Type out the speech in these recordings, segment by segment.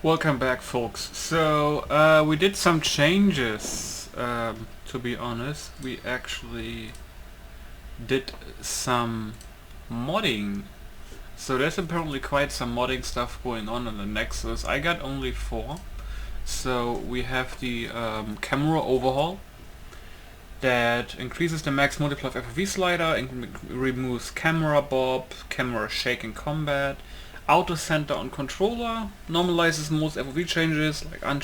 Welcome back, folks. So we did some changes. To be honest, we actually did some modding. So there's apparently quite some modding stuff going on in the Nexus. I got only 4. So we have the camera overhaul that increases the max multiply of FOV slider and removes camera bob, camera shake in combat. Auto center on controller normalizes most FOV changes like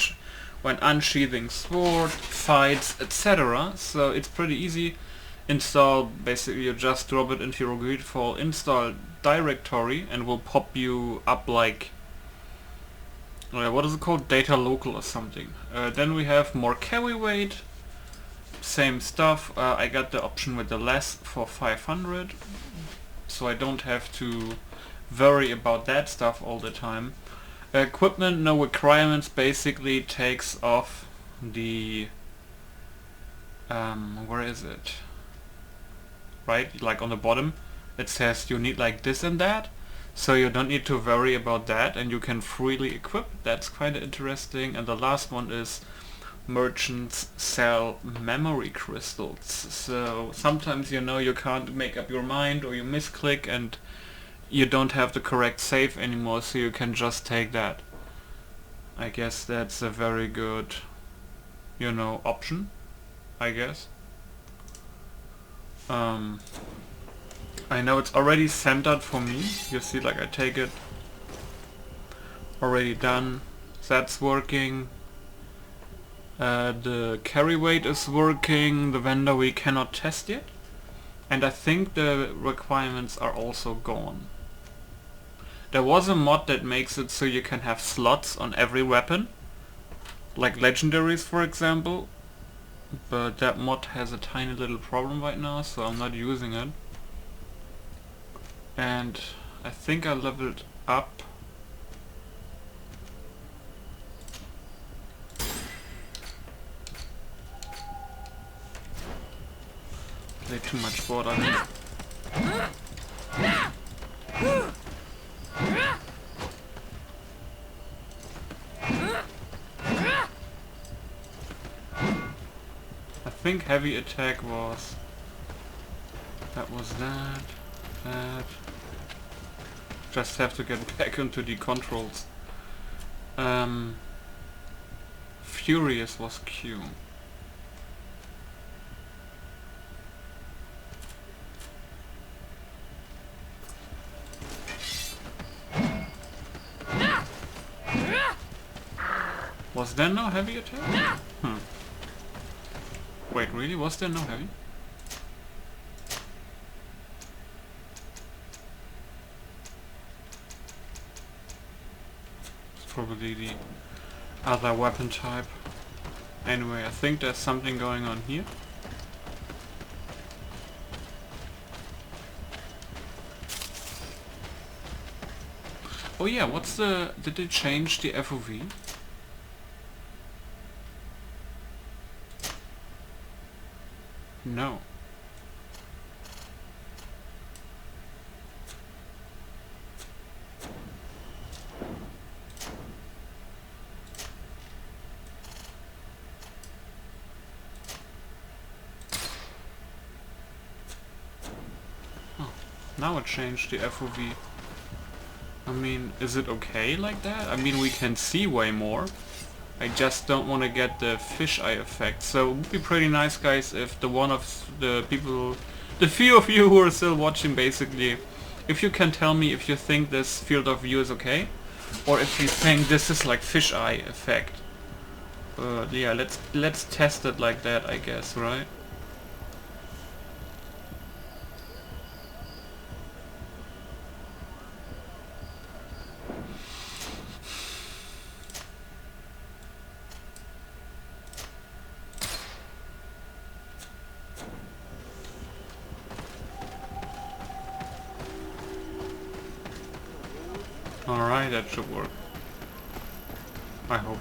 when unsheathing sword, fights, etc. So it's pretty easy. Install, basically you just drop it into your Greedfall install directory and will pop you up like what is it called, data local or something. Then we have more carry weight, same stuff. I got the option with the less for 500, so I don't have to worry about that stuff all the time. Equipment, no requirements, basically takes off the where is it? Right, like on the bottom it says you need like this and that, so you don't need to worry about that and you can freely equip. That's kind of interesting. And the last one is merchants sell memory crystals. So sometimes you can't make up your mind or you misclick and you don't have the correct save anymore, so you can just take that. I guess that's a very good, option, I guess. I know it's already centered for me. You see, like I take it, already done. That's working. The carry weight is working. The vendor we cannot test yet. And I think the requirements are also gone. There was a mod that makes it so you can have slots on every weapon, like legendaries for example, but that mod has a tiny little problem right now, so I'm not using it. And I think I leveled up. Play too much board, I think. I think heavy attack was... that. Just have to get back into the controls. Furious was Q. Was there no heavy attack? Wait, really? Was there no heavy? It's probably the other weapon type. Anyway, I think there's something going on here. Oh yeah, did they change the FOV? No. Oh, now it changed the FOV. I mean, is it okay like that? I mean, we can see way more. I just don't want to get the fisheye effect. So it would be pretty nice, guys, if the few of you who are still watching, basically, if you can tell me if you think this field of view is okay, or if you think this is like fisheye effect. Yeah, let's test it like that, I guess, right? Alright, that should work. I hope.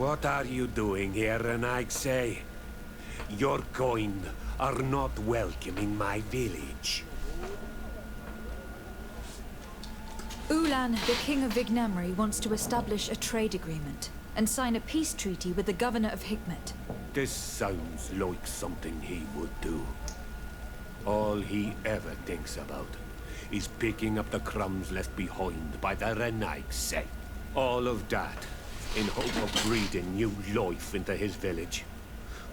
What are you doing here, Renaigse? Your kind are not welcome in my village. Ulan, the king of Vignamri, wants to establish a trade agreement and sign a peace treaty with the governor of Hikmet. This sounds like something he would do. All he ever thinks about is picking up the crumbs left behind by the Renaigse. All of that in hope of breathing new life into his village,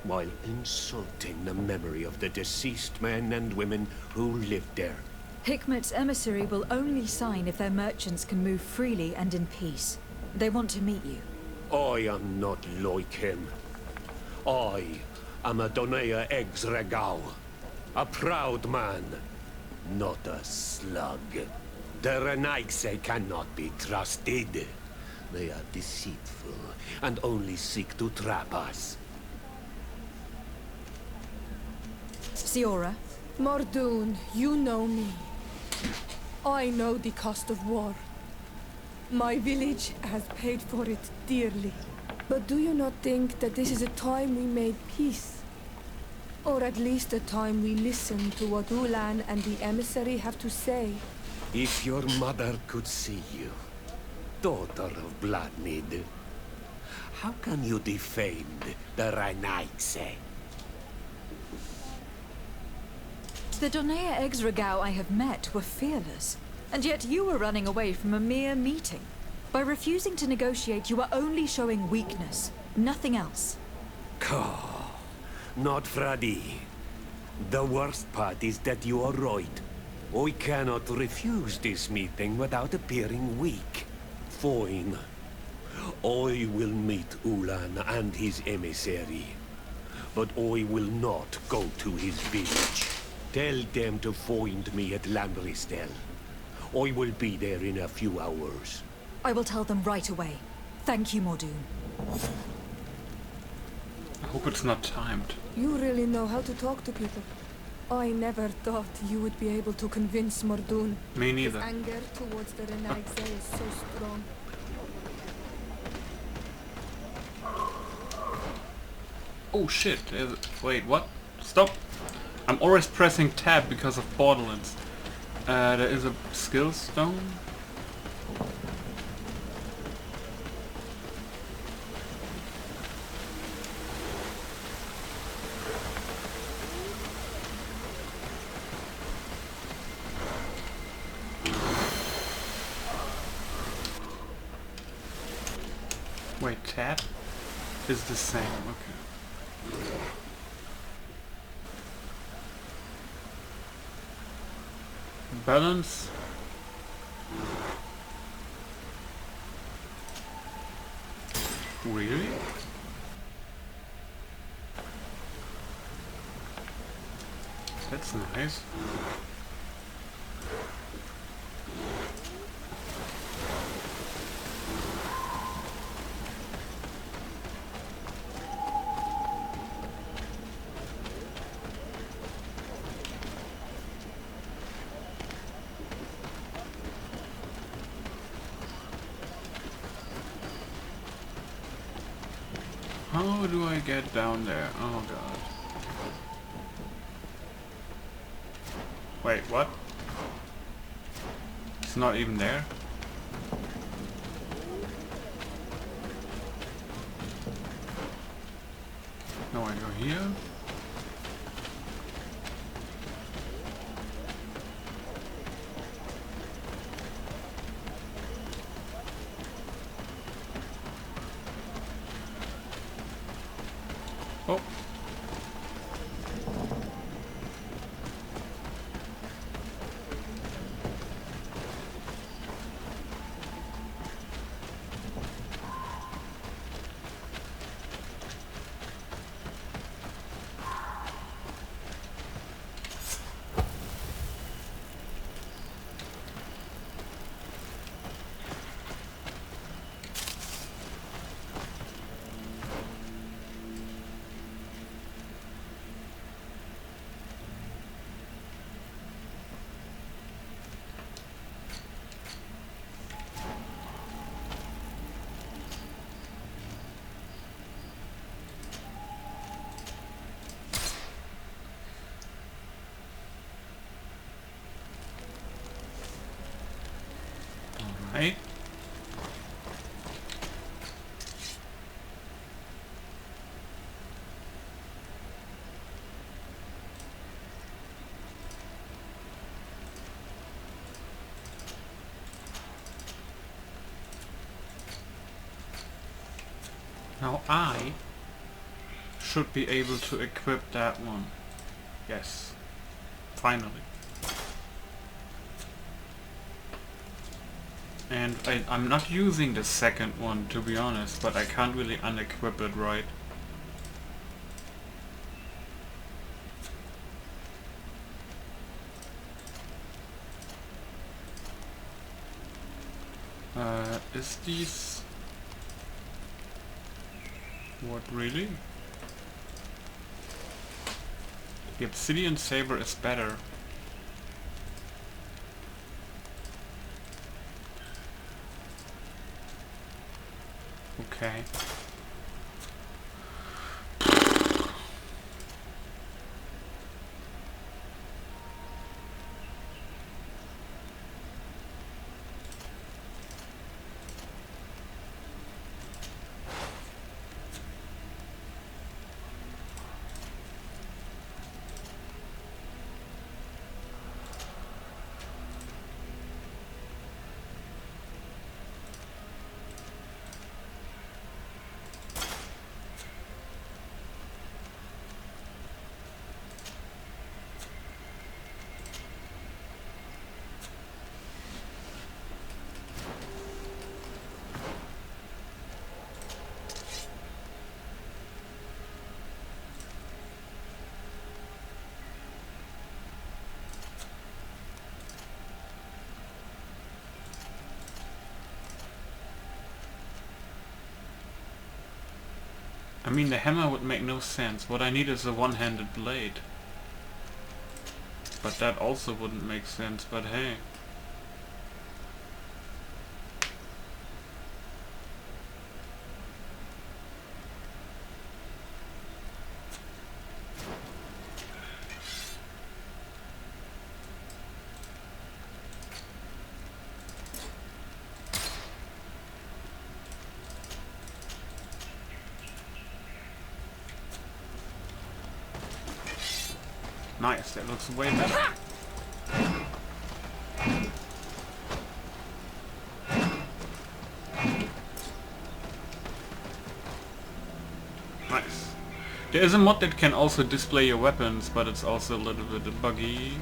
while insulting the memory of the deceased men and women who lived there. Hikmet's emissary will only sign if their merchants can move freely and in peace. They want to meet you. I am not like him. I am a Donea Exregao, a proud man, not a slug. The Renaigse cannot be trusted. They are deceitful and only seek to trap us. Siora? Mordoon, you know me. I know the cost of war. My village has paid for it dearly. But do you not think that this is a time we made peace? Or at least a time we listen to what Ulan and the emissary have to say? If your mother could see you, daughter of Bloodmead, how can you defend the Renaigse? The Donea Exregao I have met were fearless, and yet you were running away from a mere meeting. By refusing to negotiate, you are only showing weakness, nothing else. Not Freddy. The worst part is that you are right. I cannot refuse this meeting without appearing weak. Fine. I will meet Ulan and his emissary. But I will not go to his village. Tell them to find me at Lambristel. I will be there in a few hours. I will tell them right away. Thank you, Mordoon. I hope it's not timed. You really know how to talk to people. I never thought you would be able to convince Mordoon. Me neither. His anger towards the Renaigse is so strong. Oh shit, wait, what? Stop! I'm always pressing tab because of Borderlands. There is a skill stone. Wait, tab is the same, okay. Balance. Really? That's nice. How do I get down there? Oh god. Wait, what? It's not even there? No, I go here. Oh. Hey? Now I should be able to equip that one. Yes. Finally. And I'm not using the second one, to be honest, but I can't really unequip it, right? Is these... What, really? The obsidian saber is better. Okay. I mean, the hammer would make no sense. What I need is a one-handed blade. But that also wouldn't make sense, but hey. Nice, that looks way better. Nice. There is a mod that can also display your weapons, but it's also a little bit buggy.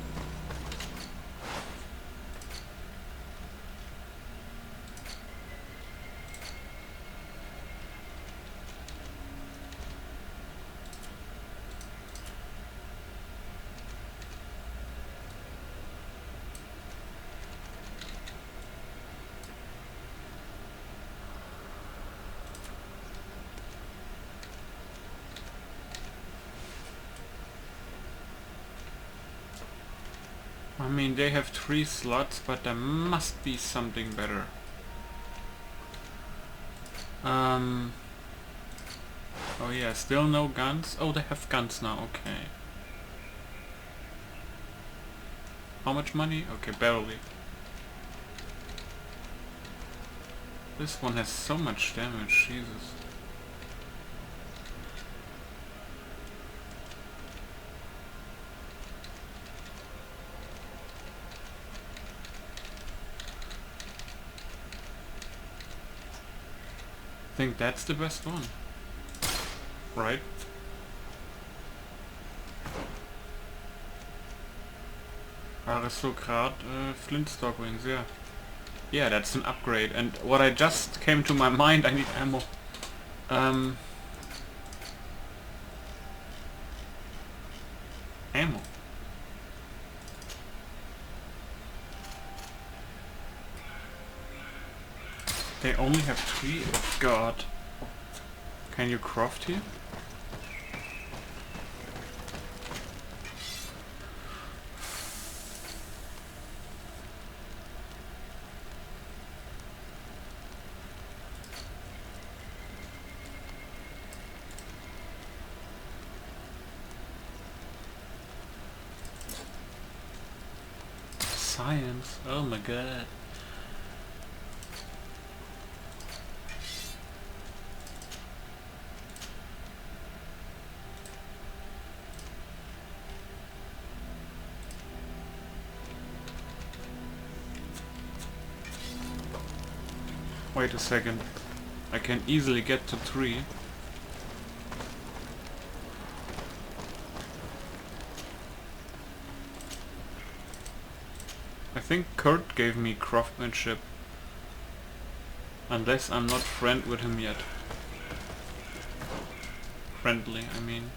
I mean, they have 3 slots, but there must be something better. Oh yeah, still no guns? Oh, they have guns now, okay. How much money? Okay, barely. This one has so much damage, Jesus. I think that's the best one, right? Aristocrat Flintstock wings, yeah. Yeah, that's an upgrade. And what I just came to my mind, I need ammo. Ammo. They only have 3? Oh god. Can you craft here? Science. Oh my god. Wait a second. I can easily get to 3. I think Kurt gave me craftsmanship. Unless I'm not friend with him yet. Friendly, I mean.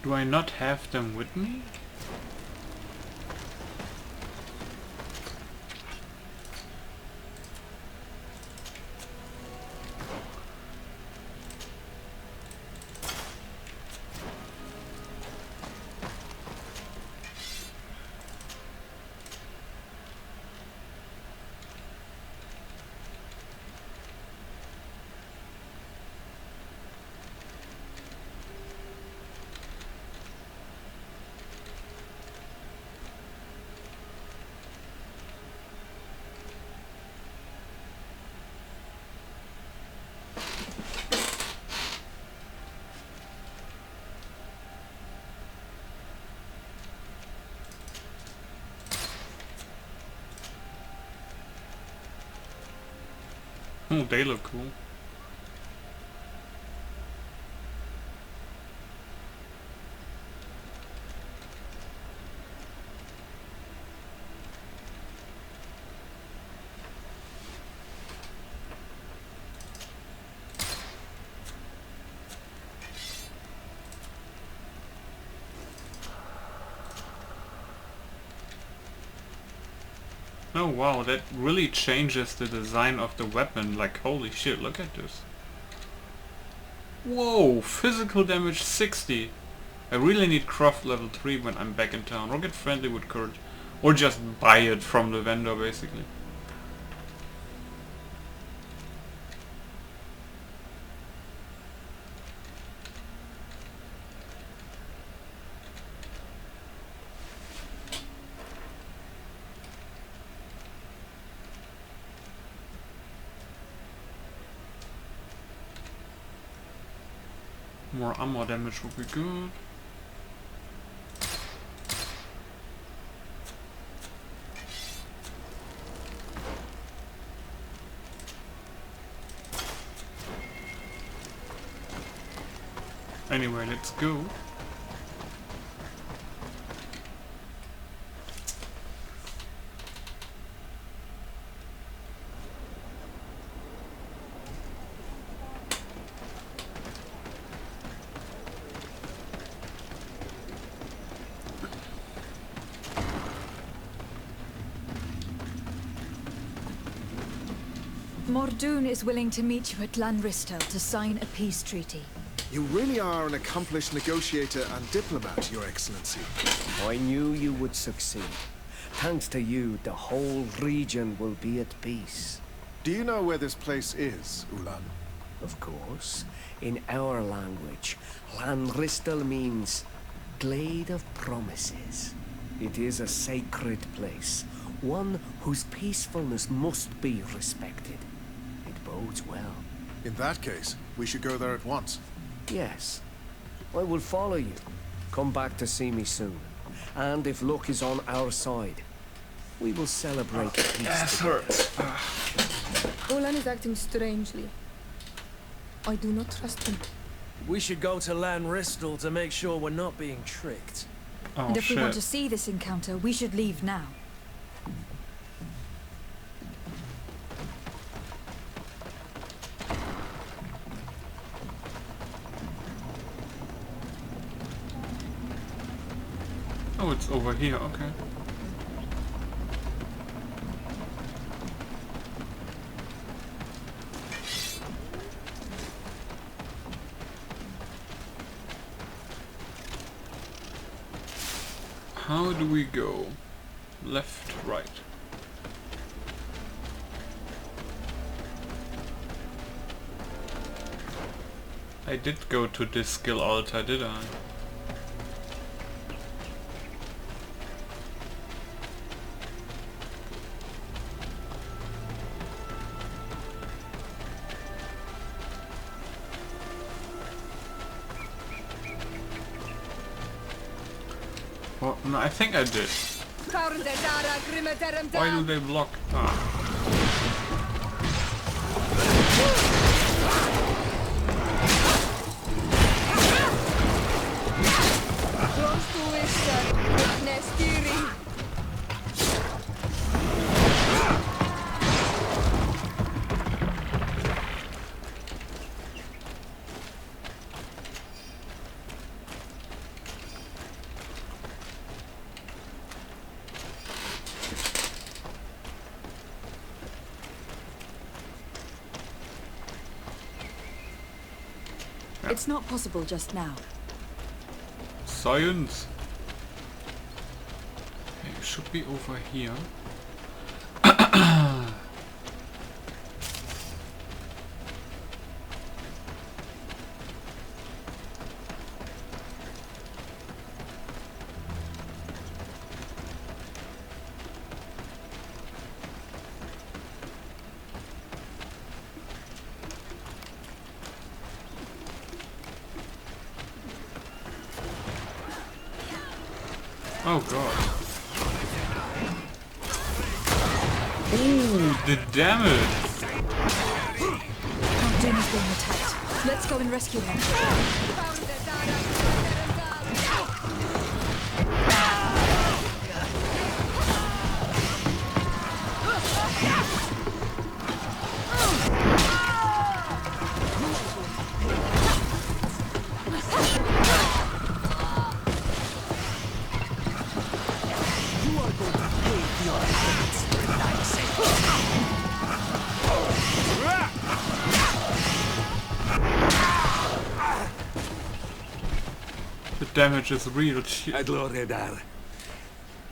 Do I not have them with me? Oh, they look cool. Oh wow, that really changes the design of the weapon. Like, holy shit, look at this. Whoa, physical damage 60. I really need craft level 3 when I'm back in town. Or get friendly with Kurt. Or just buy it from the vendor, basically. More ammo damage would be good. Anyway, let's go. Mordoon is willing to meet you at Lanristel to sign a peace treaty. You really are an accomplished negotiator and diplomat, Your Excellency. I knew you would succeed. Thanks to you, the whole region will be at peace. Do you know where this place is, Ulan? Of course. In our language, Lanristel means Glade of Promises. It is a sacred place, one whose peacefulness must be respected. It bodes well. In that case, we should go there at once. Yes. I will follow you. Come back to see me soon. And if luck is on our side, we will celebrate peace. Ass hurts. Ulan is acting strangely. I do not trust him. We should go to Lanristel to make sure we're not being tricked. Oh And if we want to shit. see this encounter, we should leave now. Oh, it's over here, okay. How do we go? Left, right. I did go to this skill altar, did I? Well, no, I think I did. Why do they block? It's not possible just now. Science. Okay, it should be over here. Oh god. Ooh, the damage! Juanton is being attacked. Let's go and rescue him. The damage is real. Adloredar,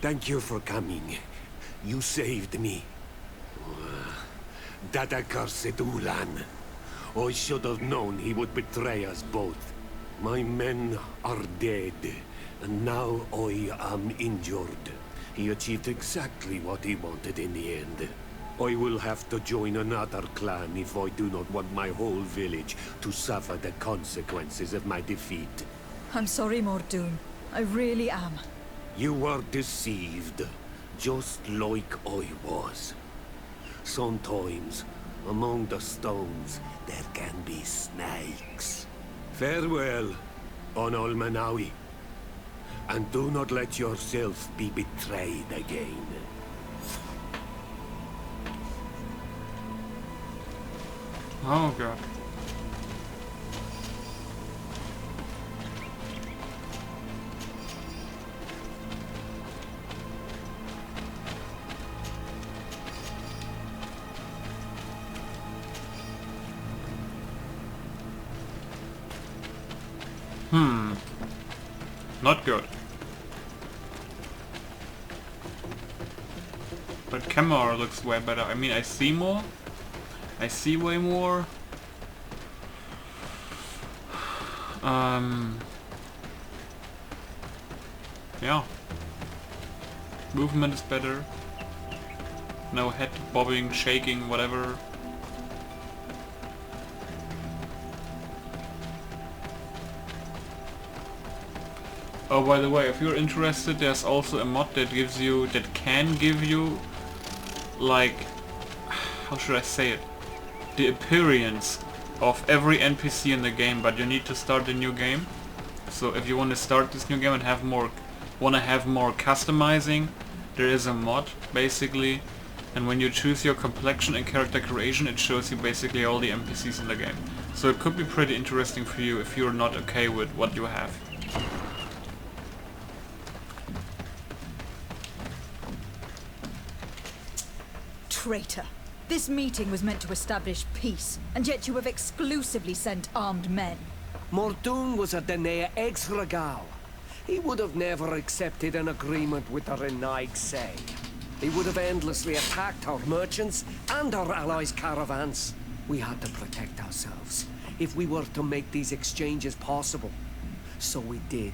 thank you for coming. You saved me. That accursed Ulan. I should have known he would betray us both. My men are dead, and now I am injured. He achieved exactly what he wanted in the end. I will have to join another clan if I do not want my whole village to suffer the consequences of my defeat. I'm sorry, Mordoon. I really am. You were deceived, just like I was. Sometimes, among the stones, there can be snakes. Farewell, on Almanawi. And do not let yourself be betrayed again. Oh god. Not good. But camera looks way better. I mean, I see more. I see way more. Yeah. Movement is better. No head bobbing, shaking, whatever. Oh, by the way, if you're interested, there's also a mod that gives you, that can give you, like, how should I say it? The appearance of every NPC in the game, but you need to start the new game. So if you want to start this new game and have more, customizing, there is a mod, basically. And when you choose your complexion and character creation, it shows you basically all the NPCs in the game. So it could be pretty interesting for you if you're not okay with what you have. Traitor. This meeting was meant to establish peace, and yet you have exclusively sent armed men. Mordoon was a Denea ex-Regal. He would have never accepted an agreement with the Renaig Say. He would have endlessly attacked our merchants and our allies' caravans. We had to protect ourselves if we were to make these exchanges possible. So we did.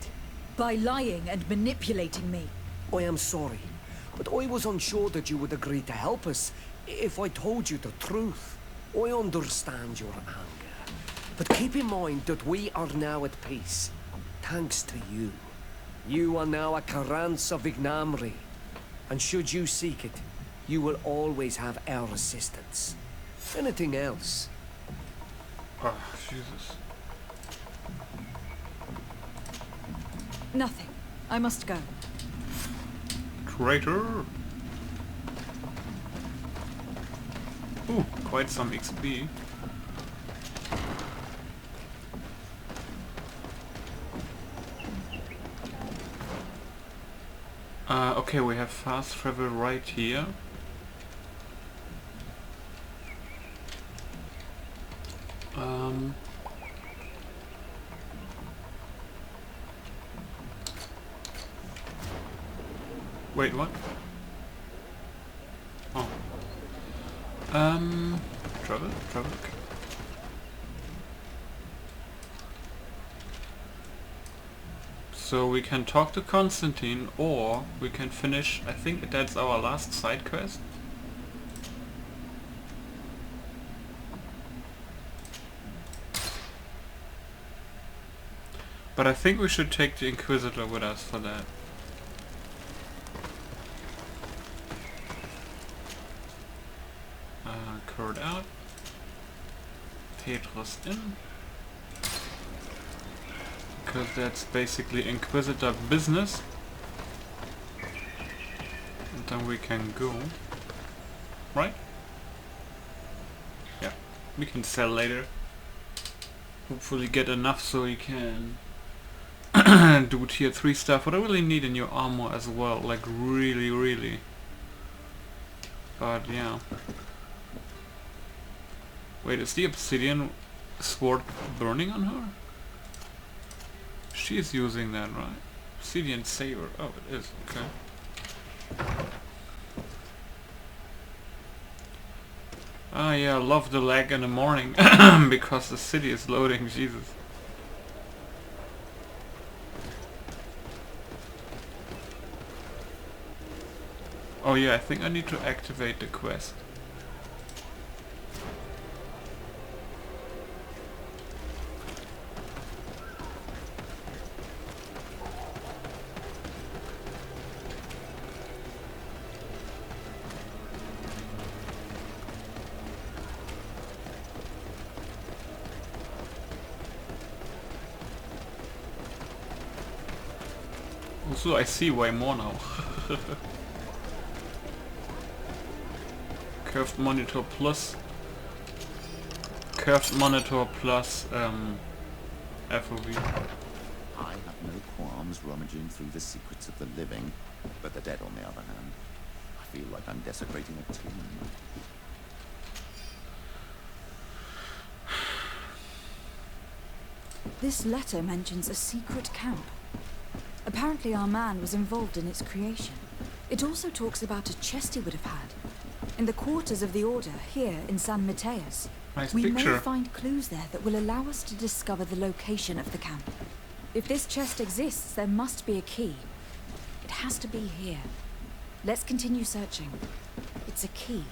By lying and manipulating me. I am sorry, but I was unsure that you would agree to help us if I told you the truth. I understand your anger, but keep in mind that we are now at peace, thanks to you. You are now a Karans of Ignamri, and should you seek it, you will always have our assistance. Anything else? Oh, Jesus. Nothing. I must go. Traitor! Ooh, quite some XP. Okay, we have fast travel right here. Wait, what? Oh. Travel? Okay. So we can talk to Constantine, or we can finish, I think that's our last side quest. But I think we should take the Inquisitor with us for that. Curd out. Petrus in. Because that's basically Inquisitor business. And then we can go. Right? Yeah. We can sell later. Hopefully get enough so we can do tier 3 stuff. What I really need in your armor as well. Like really. But yeah. Wait, is the obsidian sword burning on her? She's using that, right? Obsidian saber. Oh, it is. Okay. Ah, yeah, I love the lag in the morning because the city is loading. Jesus. Oh yeah, I think I need to activate the quest. Also, I see way more now. Curved monitor plus FOV. I have no qualms rummaging through the secrets of the living, but the dead, on the other hand, I feel like I'm desecrating a tomb. This letter mentions a secret camp. Apparently our man was involved in its creation. It also talks about a chest he would have had. In the quarters of the Order, here in San Mateus. Nice We picture. may find clues there that will allow us to discover the location of the camp. If this chest exists, there must be a key. It has to be here. Let's continue searching. It's a key.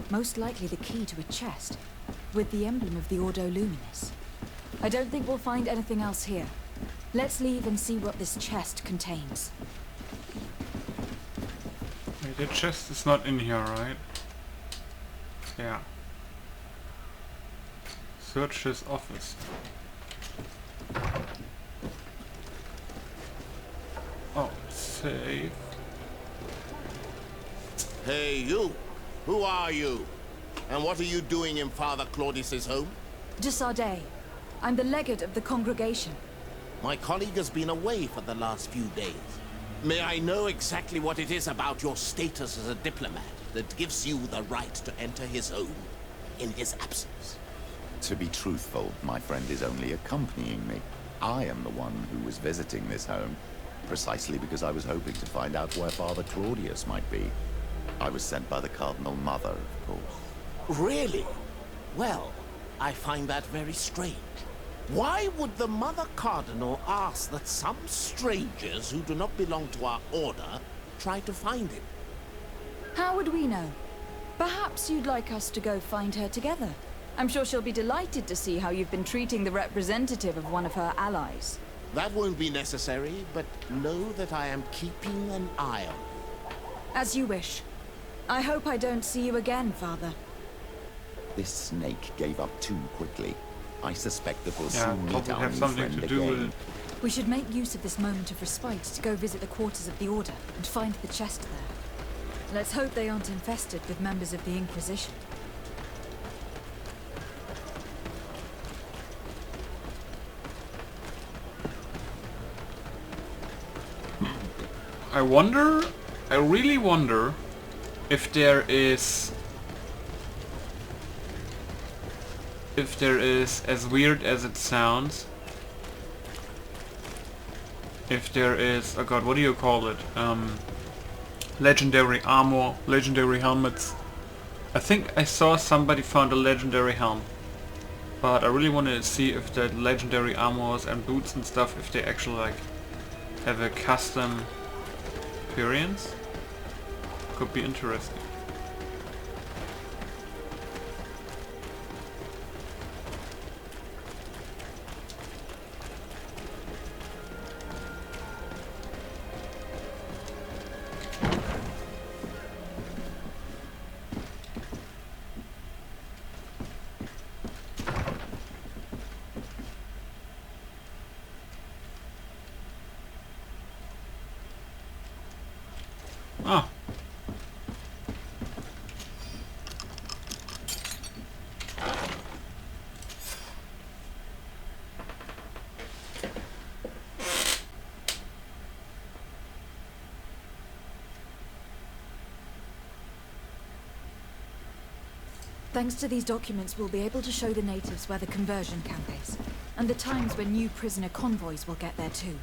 Most likely the key to a chest, with the emblem of the Ordo Luminis. I don't think we'll find anything else here. Let's leave and see what this chest contains. Wait, the chest is not in here, right? Yeah. Search his office. Oh, save. Hey, you! Who are you? And what are you doing in Father Claudius's home? De Sardet. I'm the legate of the congregation. My colleague has been away for the last few days. May I know exactly what it is about your status as a diplomat that gives you the right to enter his home in his absence? To be truthful, my friend is only accompanying me. I am the one who was visiting this home, precisely because I was hoping to find out where Father Claudius might be. I was sent by the Cardinal Mother, of course. Really? Well, I find that very strange. Why would the Mother Cardinal ask that some strangers who do not belong to our order try to find him? How would we know? Perhaps you'd like us to go find her together. I'm sure she'll be delighted to see how you've been treating the representative of one of her allies. That won't be necessary, but know that I am keeping an eye on you. As you wish. I hope I don't see you again, Father. This snake gave up too quickly. I suspect that we'll Yeah, soon meet probably our have new something friend to do with again. it. We should make use of this moment of respite to go visit the quarters of the Order and find the chest there. Let's hope they aren't infested with members of the Inquisition. I really wonder if there is as weird as it sounds, if there is, oh god, what do you call it? Legendary armor, legendary helmets. I think I saw somebody found a legendary helm, but I really want to see if the legendary armors and boots and stuff, if they actually like have a custom appearance. Could be interesting. Ah. Thanks to these documents, we'll be able to show the natives where the conversion camp is, and the times when new prisoner convoys will get there too.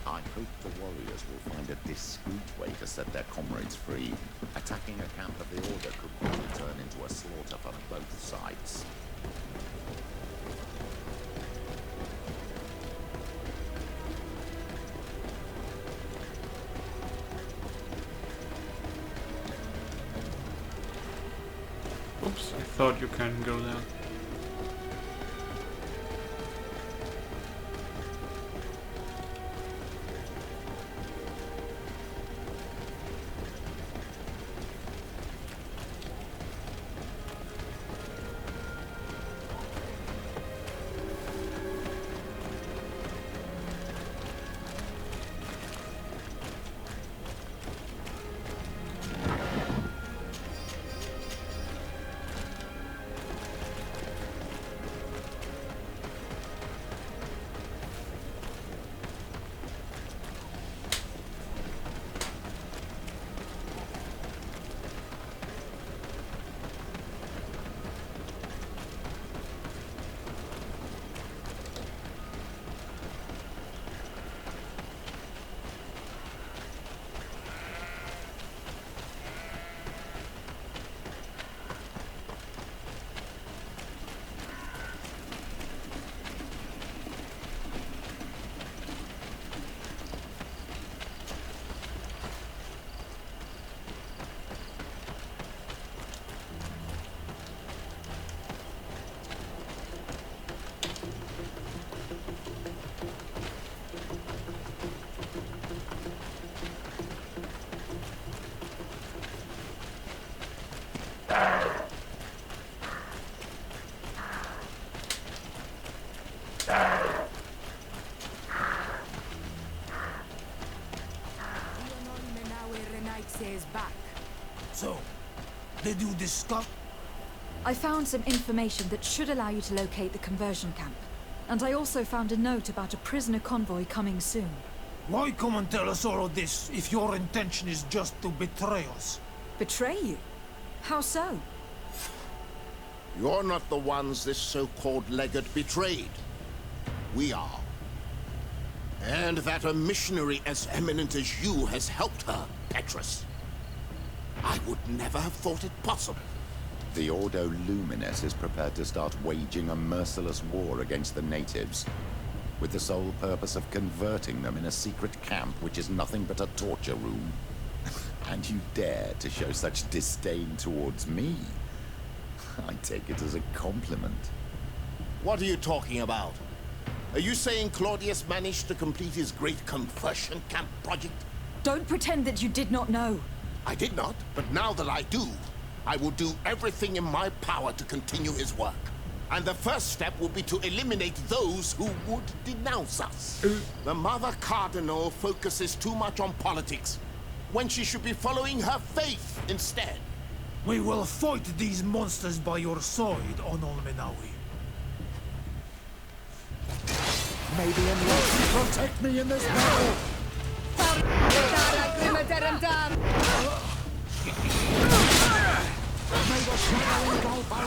I hope the warriors will find a discreet way to set their comrades free. Attacking a camp of the Order could quickly turn into a slaughter for both sides. Oops, I thought you can go there. So, did you discover? I found some information that should allow you to locate the conversion camp. And I also found a note about a prisoner convoy coming soon. Why come and tell us all of this if your intention is just to betray us? Betray you? How so? You're not the ones this so-called legate betrayed. We are. And that a missionary as eminent as you has helped her, Petrus. I would never have thought it possible. The Ordo Luminis is prepared to start waging a merciless war against the natives, with the sole purpose of converting them in a secret camp which is nothing but a torture room. And you dare to show such disdain towards me? I take it as a compliment. What are you talking about? Are you saying Claudius managed to complete his great conversion camp project? Don't pretend that you did not know. I did not, but now that I do, I will do everything in my power to continue his work. And the first step will be to eliminate those who would denounce us. The Mother Cardinal focuses too much on politics, when she should be following her faith instead. We will fight these monsters by your side, Onolmenawi. Maybe unless you protect me in this battle. May the shadow engulf our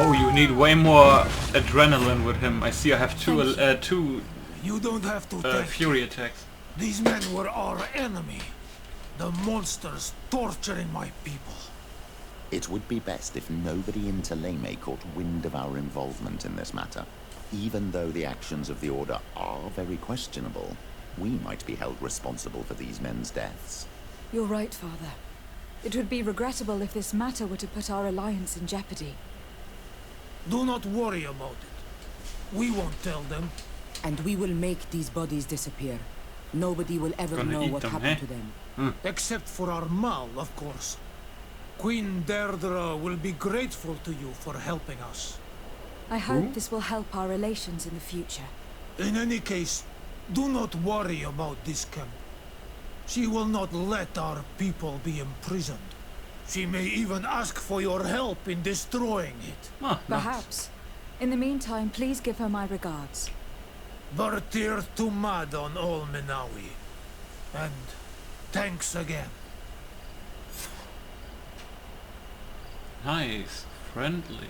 Oh, you need way more adrenaline with him. I see I have two You don't have to thank fury attacks. These men were our enemy. The monsters torturing my people. It would be best if nobody in Teleme caught wind of our involvement in this matter. Even though the actions of the Order are very questionable, we might be held responsible for these men's deaths. You're right, Father. It would be regrettable if this matter were to put our alliance in jeopardy. Do not worry about it. We won't tell them. And we will make these bodies disappear. Nobody will ever know what happened to them. Except for our Mal, of course. Queen Deirdre will be grateful to you for helping us. I hope this will help our relations in the future. In any case, do not worry about this camp. She will not let our people be imprisoned. She may even ask for your help in destroying it. Perhaps. In the meantime, please give her my regards. Bertir Tumad on Olmenawi. And thanks again. Nice. Friendly.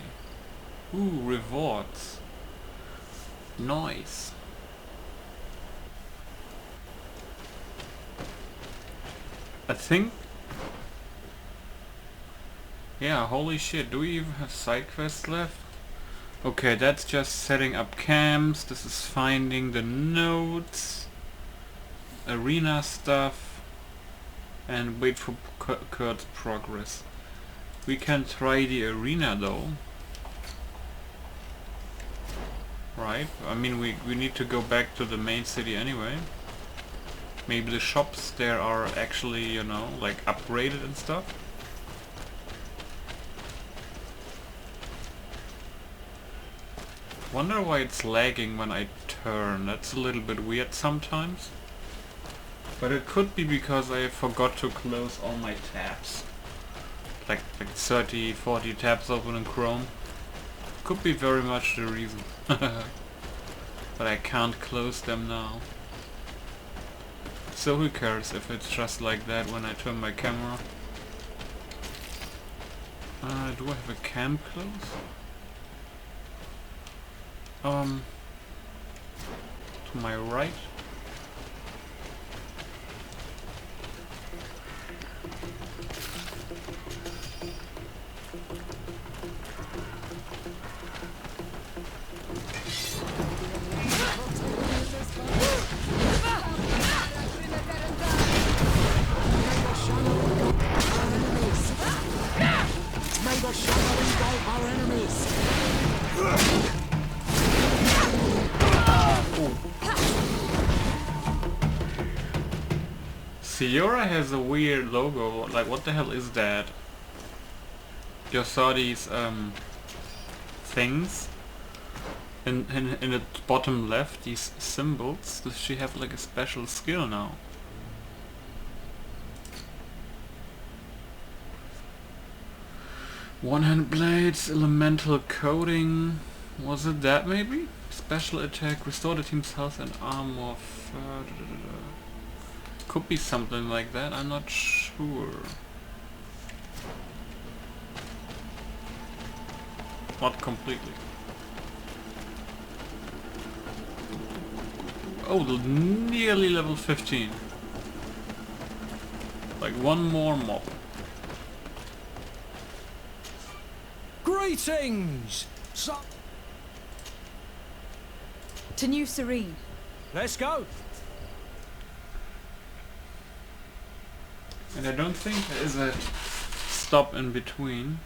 Ooh, rewards. Nice. I think... Yeah, holy shit, do we even have side quests left? Okay, that's just setting up camps, this is finding the nodes, arena stuff, and wait for Kurt's progress. We can try the arena though. Right, I mean we need to go back to the main city anyway. Maybe the shops there are actually, you know, like upgraded and stuff. Wonder why it's lagging when I turn. That's a little bit weird sometimes. But it could be because I forgot to close all my tabs. Like 30, 40 tabs open in Chrome. Could be very much the reason. But I can't close them now. So who cares if it's just like that when I turn my camera. Do I have a camp close? To my right. May the shadow engulf our enemies. Siora has a weird logo, like what the hell is that? You saw these things in the bottom left, these symbols. Does she have like a special skill now? One-hand blades, elemental coating. Was it that maybe? Special attack, restore the team's health and armor. Could be something like that, I'm not sure. Not completely. Oh, nearly level 15. Like one more mob. Greetings! To New Serene. Let's go. And I don't think there is a stop in between.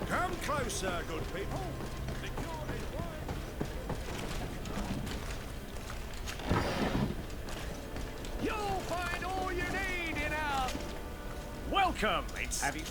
Come closer, good people. You'll find all you need in our... Welcome! It's... Have you...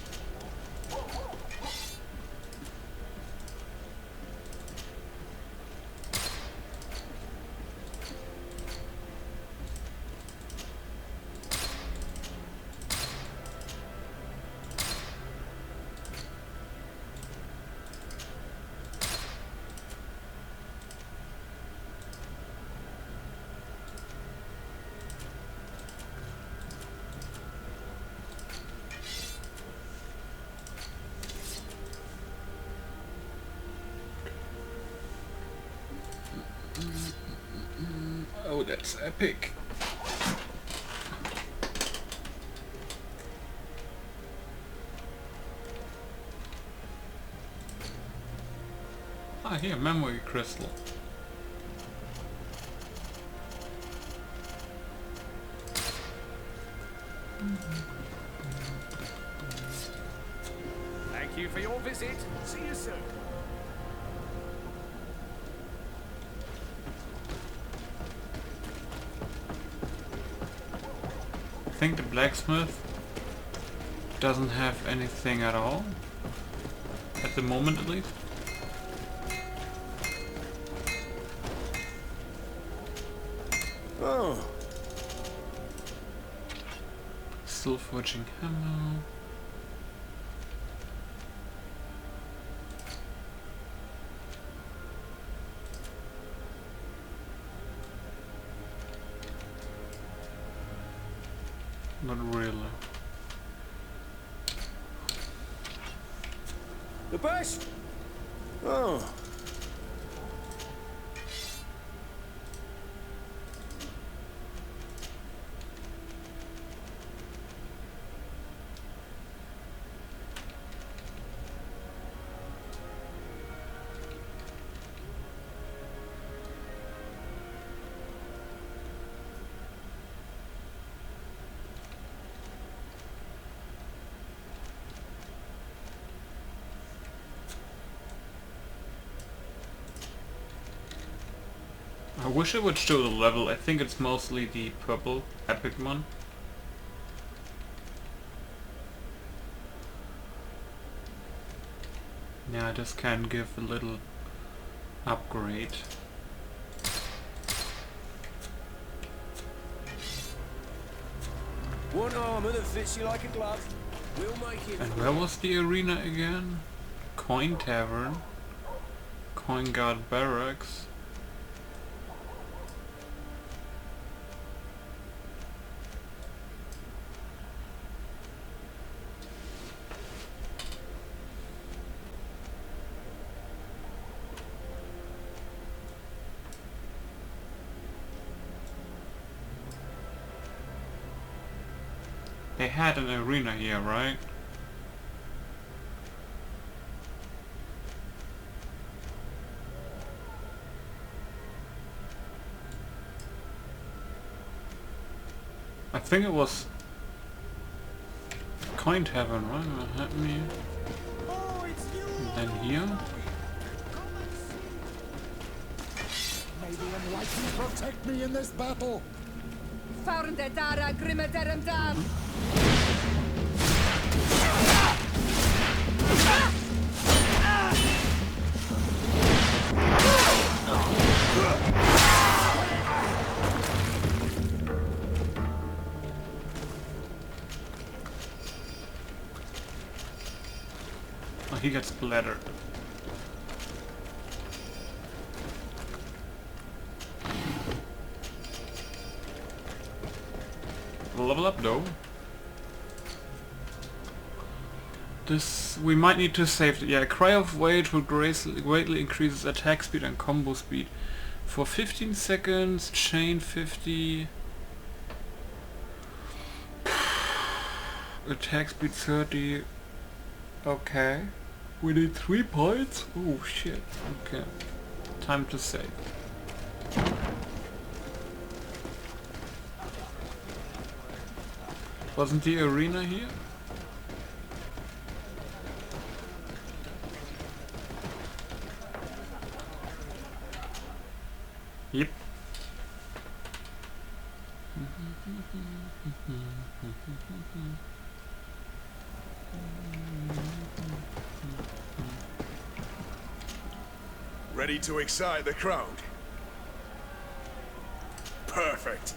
Oh, that's epic. Ah, here, memory crystal. Thank you for your visit. See you soon. I think the blacksmith doesn't have anything at all. At the moment, at least. Oh. Still forging hammer. Not really. The best? Oh. I wish it would show the level. I think it's mostly the purple epic one. Yeah, I just can give a little upgrade. One armor that fits you like a glove. We'll make it. And where was the arena again? Coin Tavern. Coin Guard Barracks. They had an arena here, right? I think it was Coin Tavern, right? What happened here? And then here? May the Enlightened protect me in this battle. Oh, he gets splattered. Level up though. This we might need to save it. Yeah, Cry of Rage will greatly increases attack speed and combo speed. For 15 seconds, chain 50. Attack speed 30. Okay. We need 3 points? Oh shit. Okay. Time to save. Wasn't the arena here? Yep. Ready to excite the crowd? Perfect.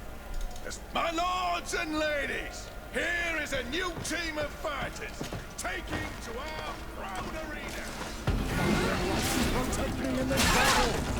My lords and ladies, here is a new team of fighters, taking to our proud arena. Protect me in this battle!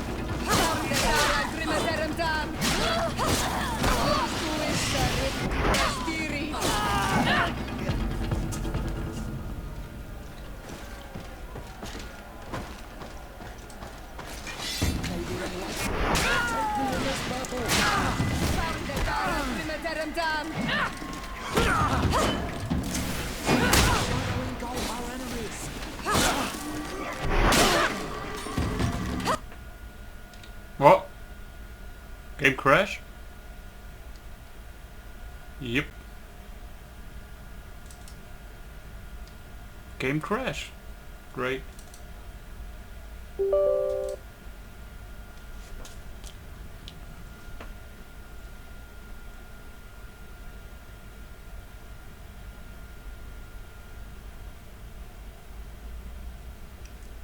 What? Game crash? Yep. Game crash. Great.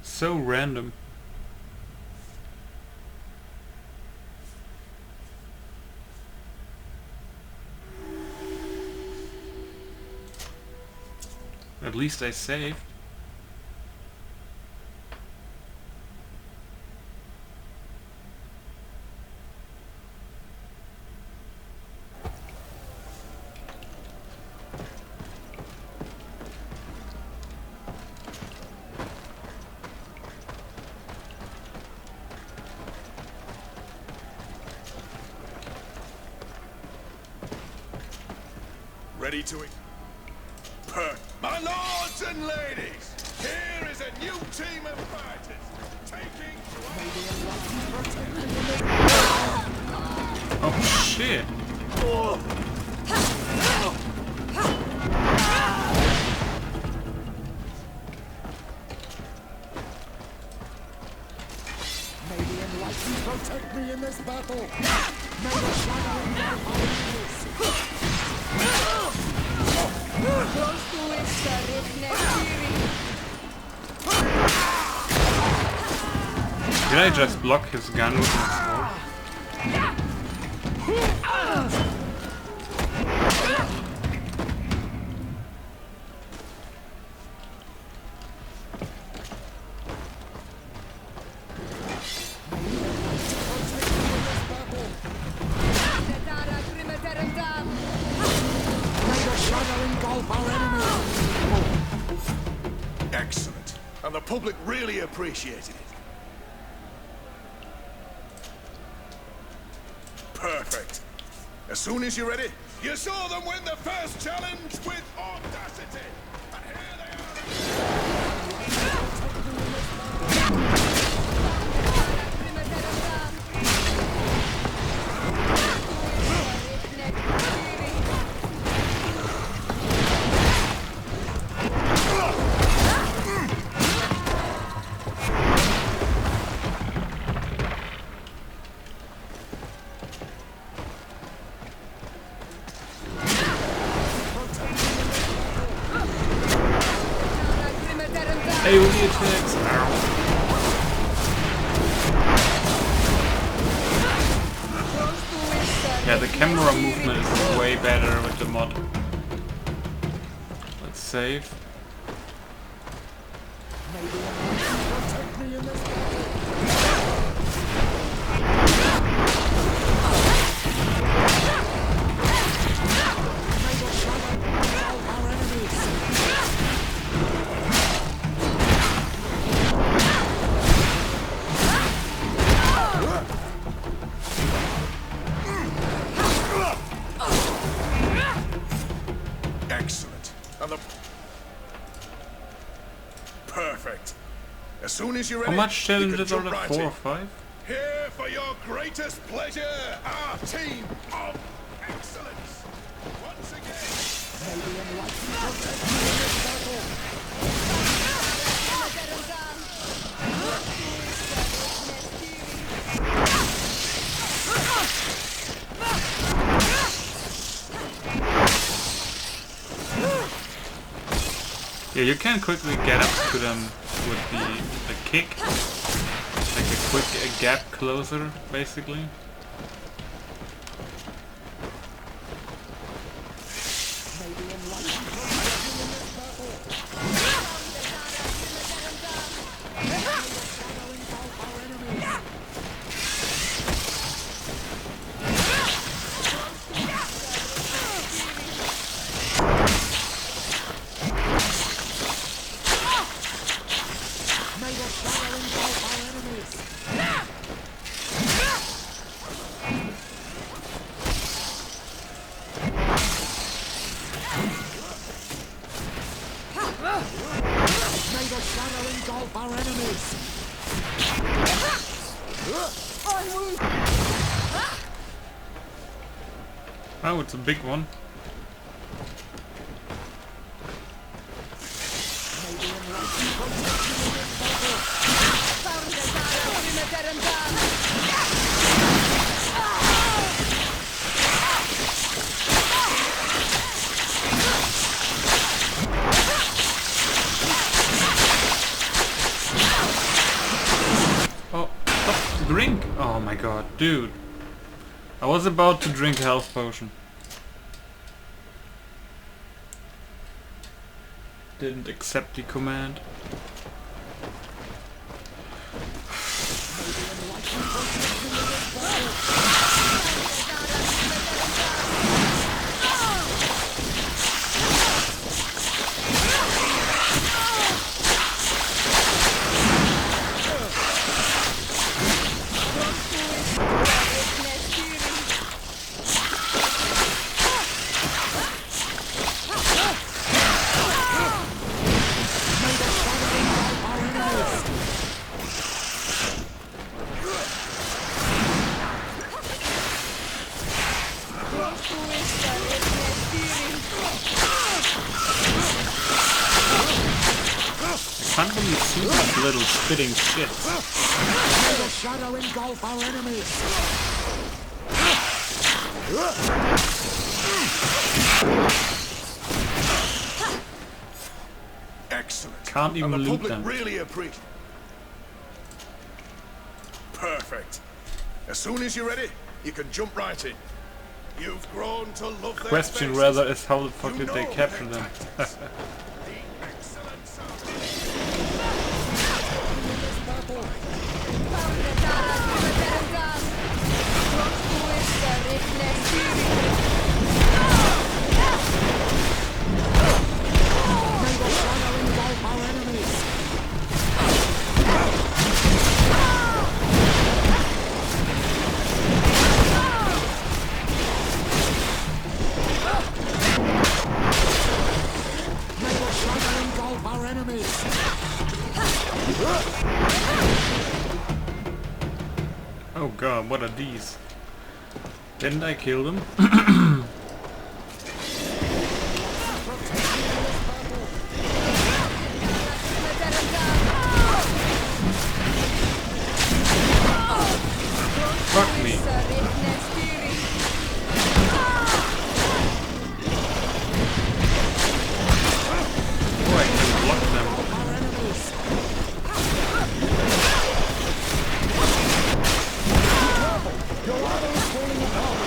So random. At least I saved. Ready to my lords and ladies, here is a new team of fighters, taking to Oh shit! May the enlightened protect me in this battle! May the shadow Did I just block his gun with my sword? Excellent. And the public really appreciated it. Perfect. As soon as you're ready, you saw them win the first challenge with audacity. And here they are. AoE attacks. Yeah, the camera movement is way better with the mod. Let's save. Protect me in this battle. Our enemies. Excellent. And the... Perfect. As soon as you're ready, How much challenges are jump there? right 4 in. or 5? Here for your greatest pleasure, our team of excellence. Once again. May the enlightened protect me in this battle. Yeah, you can quickly get up to them with the kick. Like a quick gap closer, basically. May the enlightened protect me in this battle. Shadow engulf our enemies. May the shadow engulf our enemies. May the shadow engulf our enemies. Oh, it's a big one. May the enlightened protect me in this battle. Oh, stop to drink! Oh my god, dude. I was about to drink a health potion. Didn't accept the command. I can't really see these little spitting shits. May the shadow engulf our enemies. Excellent. Can't even and the loot public them. really appreciate. Perfect. As soon as you're ready, you can jump right in. You've grown to love their Question faces. rather is how the fuck You did they know capture their them? tactics. The excellence of May the shadow engulf our enemies. May the shadow engulf our enemies. Oh god, what are these? Didn't I kill them? Fuck me. Oh, I can block them. Your armor is falling apart.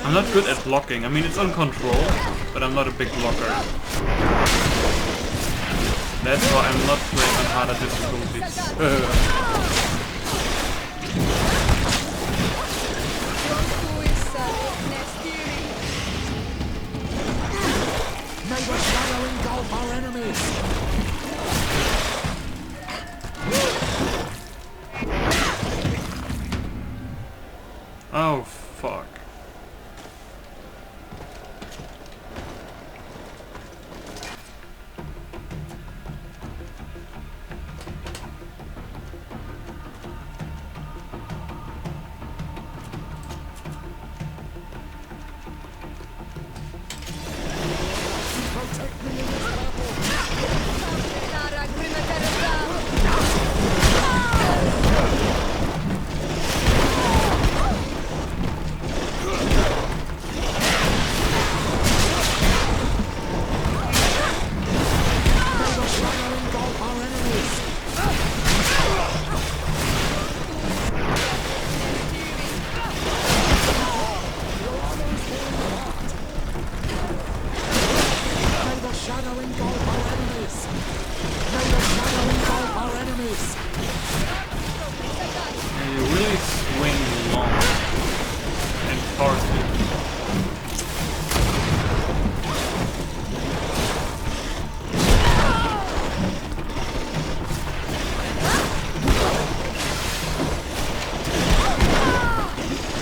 I'm not good at blocking. I mean, it's on control, but I'm not a big blocker. That's why I'm not playing on harder difficulties. May the shadow engulf our enemies! Oh, fuck.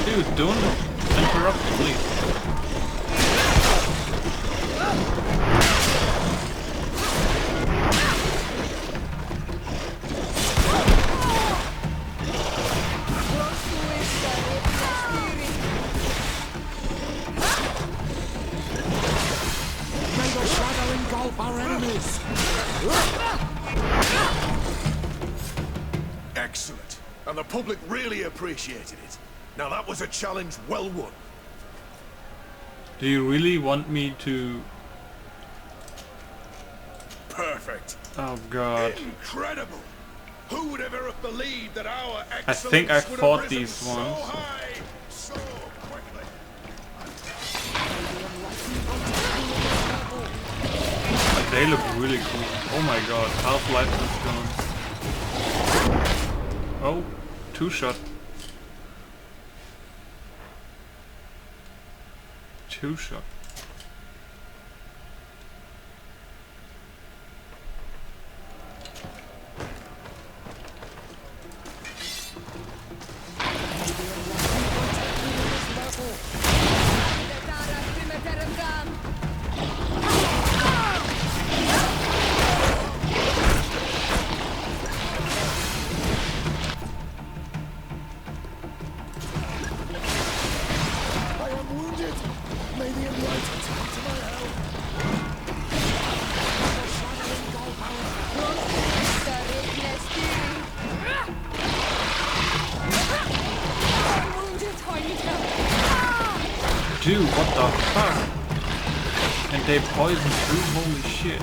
Dude, don't interrupt, please. May the shadow engulf our enemies! Excellent. And the public really appreciated it. Now that was a challenge well won. Do you really want me to... Perfect. Oh god. Incredible. Who would ever have believed that our excellence I think I would fought have risen these so ones. high, so quickly. But they look really cool. Oh my god, Half-Life is gone. Oh, two-shot. Two-shot. Dude, what the fuck? And they poison through? Holy shit.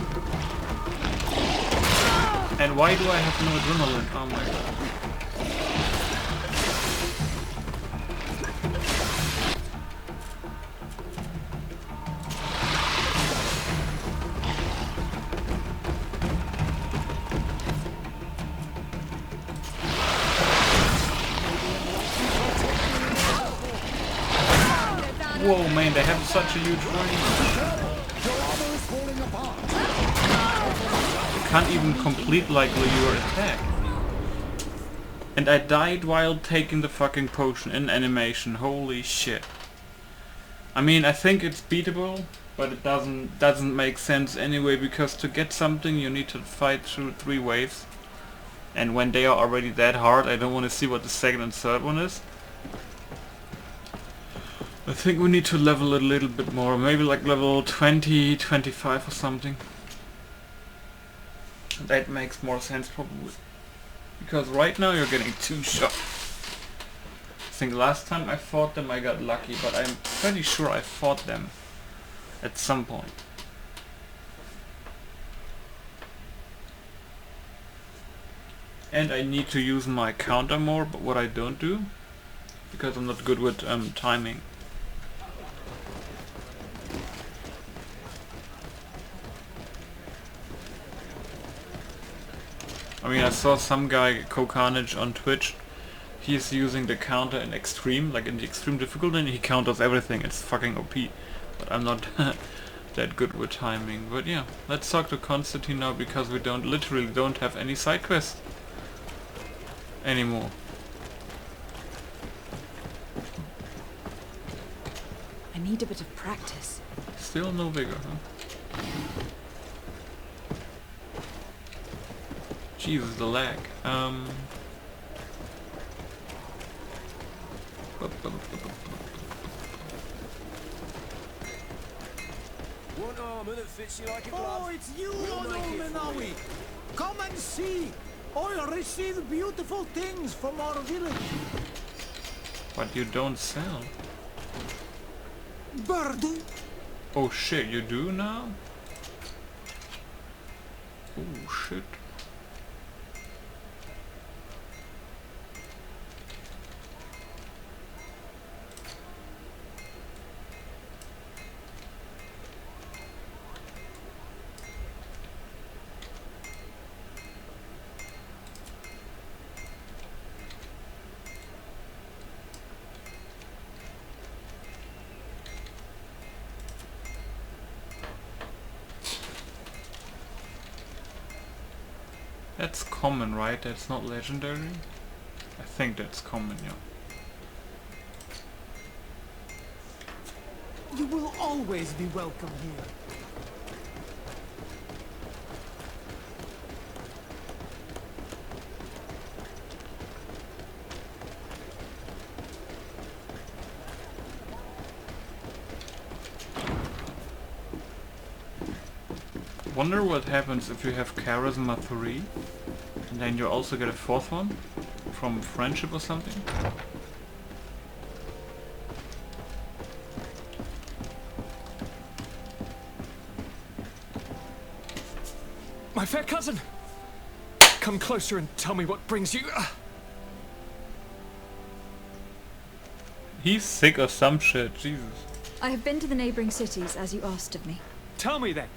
And why do I have no adrenaline? Oh my god. Whoa, man, they have such a huge range. You can't even complete like your attack. And I died while taking the fucking potion in animation. Holy shit. I mean, I think it's beatable, but it doesn't make sense anyway, because to get something you need to fight through 3 waves. And when they are already that hard, I don't want to see what the second and third one is. I think we need to level it a little bit more, maybe like level 20, 25 or something. That makes more sense probably. Because right now you're getting 2 shots. I think last time I fought them I got lucky, but I'm pretty sure I fought them at some point. And I need to use my counter more, but what I don't do, because I'm not good with timing. I mean, I saw some guy, Carnage on Twitch, he's using the counter in extreme, like in the extreme difficulty, and he counters everything. It's fucking OP. But I'm not that good with timing. But yeah, let's talk to Constantine now, because we literally don't have any side quests anymore. I need a bit of practice. Still no vigor, huh? Jesus, the lag. One armor that fits you like a glove. Oh, it's you, Menawi. Come and see. I receive beautiful things from our village. But you don't sell. Birdie. Oh shit, you do now? Oh shit. That's common, right? That's not legendary? I think that's common, yeah. You will always be welcome here. Wonder what happens if you have Charisma 3 and then you also get a 4th one from friendship or something? My fair cousin! Come closer and tell me what brings you... He's sick or some shit, Jesus. I have been to the neighboring cities as you asked of me. Tell me then.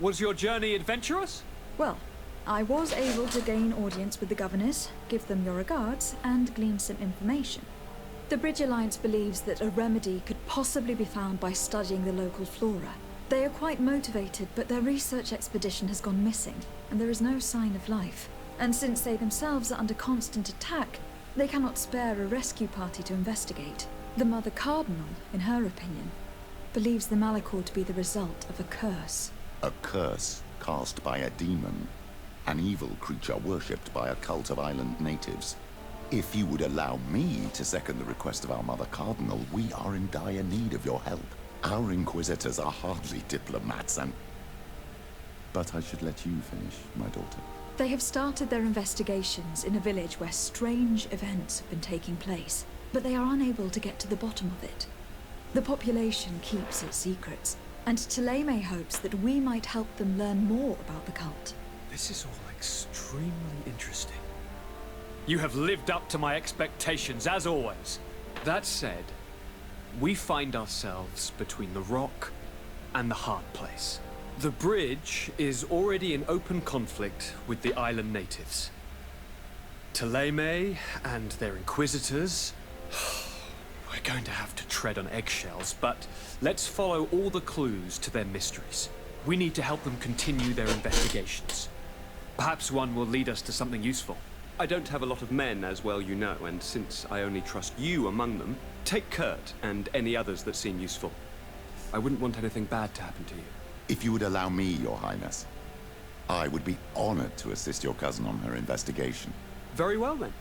Was your journey adventurous? Well, I was able to gain audience with the governors, give them your regards, and glean some information. The Bridge Alliance believes that a remedy could possibly be found by studying the local flora. They are quite motivated, but their research expedition has gone missing, and there is no sign of life. And since they themselves are under constant attack, they cannot spare a rescue party to investigate. The Mother Cardinal, in her opinion, believes the Malachor to be the result of a curse. A curse cast by a demon. An evil creature worshipped by a cult of island natives. If you would allow me to second the request of our Mother Cardinal, we are in dire need of your help. Our inquisitors are hardly diplomats and... But I should let you finish, my daughter. They have started their investigations in a village where strange events have been taking place, but they are unable to get to the bottom of it. The population keeps its secrets, and Taleme hopes that we might help them learn more about the cult. This is all extremely interesting. You have lived up to my expectations, as always. That said, we find ourselves between the rock and the hard place. The bridge is already in open conflict with the island natives. Taleme and their inquisitors... We're going to have to tread on eggshells, but let's follow all the clues to their mysteries. We need to help them continue their investigations. Perhaps one will lead us to something useful. I don't have a lot of men, as well you know, and since I only trust you among them, take Kurt and any others that seem useful. I wouldn't want anything bad to happen to you. If you would allow me, Your Highness, I would be honored to assist your cousin on her investigation. Very well, then.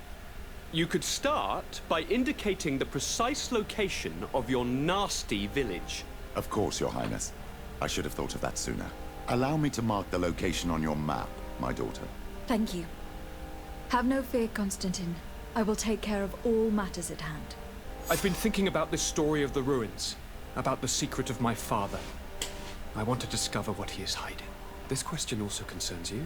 You could start by indicating the precise location of your nasty village. Of course, Your Highness. I should have thought of that sooner. Allow me to mark the location on your map, my daughter. Thank you. Have no fear, Constantine. I will take care of all matters at hand. I've been thinking about this story of the ruins, about the secret of my father. I want to discover what he is hiding. This question also concerns you.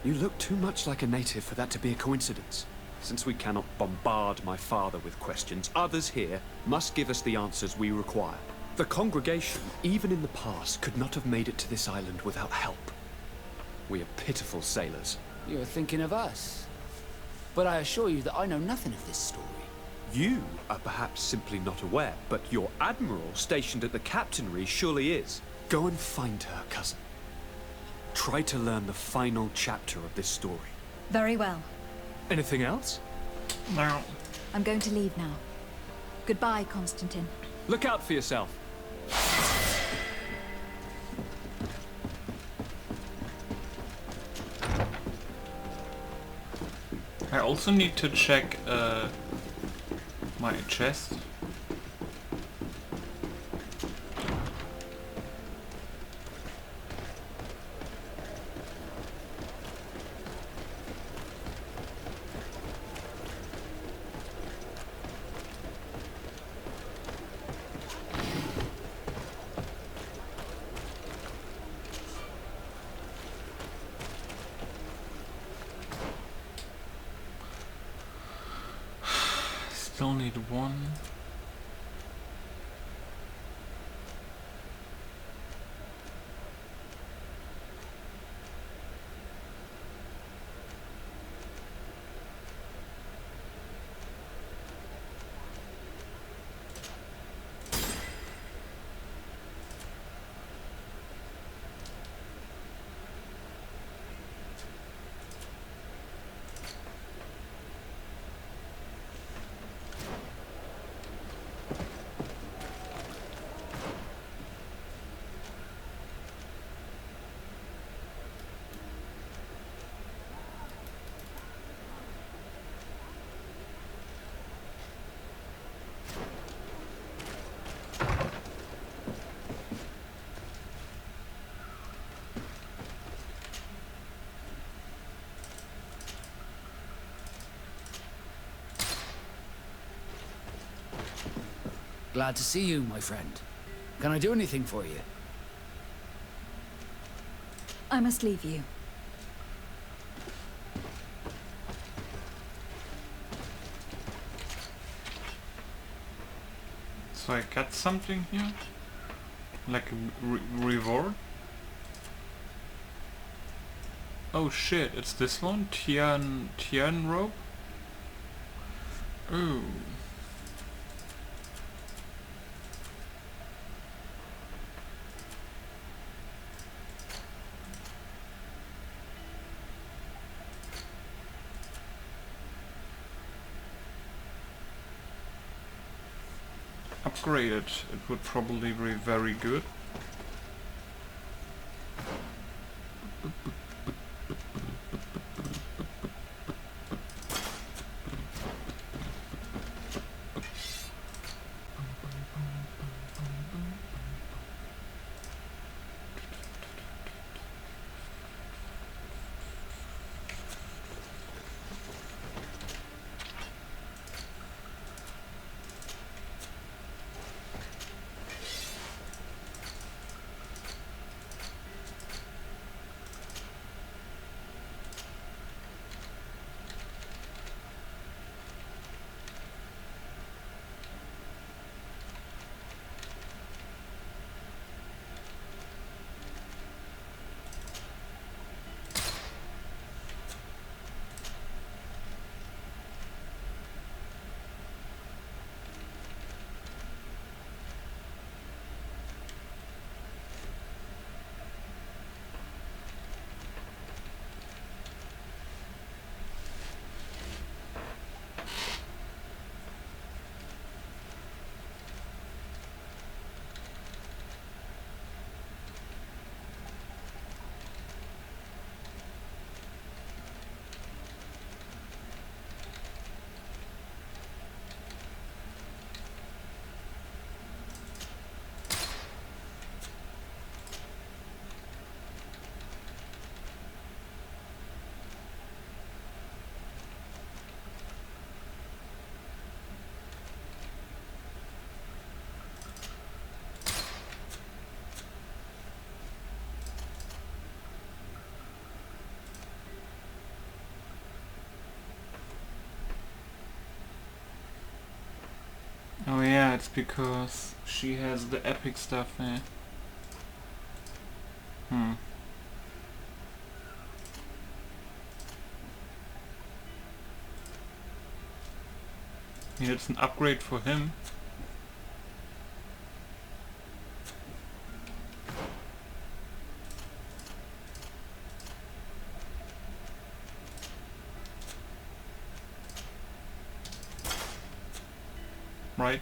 You look too much like a native for that to be a coincidence. Since we cannot bombard my father with questions, others here must give us the answers we require. The congregation, even in the past, could not have made it to this island without help. We are pitiful sailors, You're thinking of us. But I assure you that I know nothing of this story. You are perhaps simply not aware, but your admiral stationed at the captainry surely is. Go and find her, cousin. Try to learn the final chapter of this story. Very well. Anything else? No. I'm going to leave now. Goodbye, Constantine. Look out for yourself. I also need to check my chest. Still need one. Glad to see you, my friend. Can I do anything for you? I must leave you. So I got something here? Like a reward? Oh shit, it's this one? Tian rope? Ooh. Upgraded, it would probably be very good. Oh yeah, it's because she has the epic stuff there. I mean, it's an upgrade for him. Right?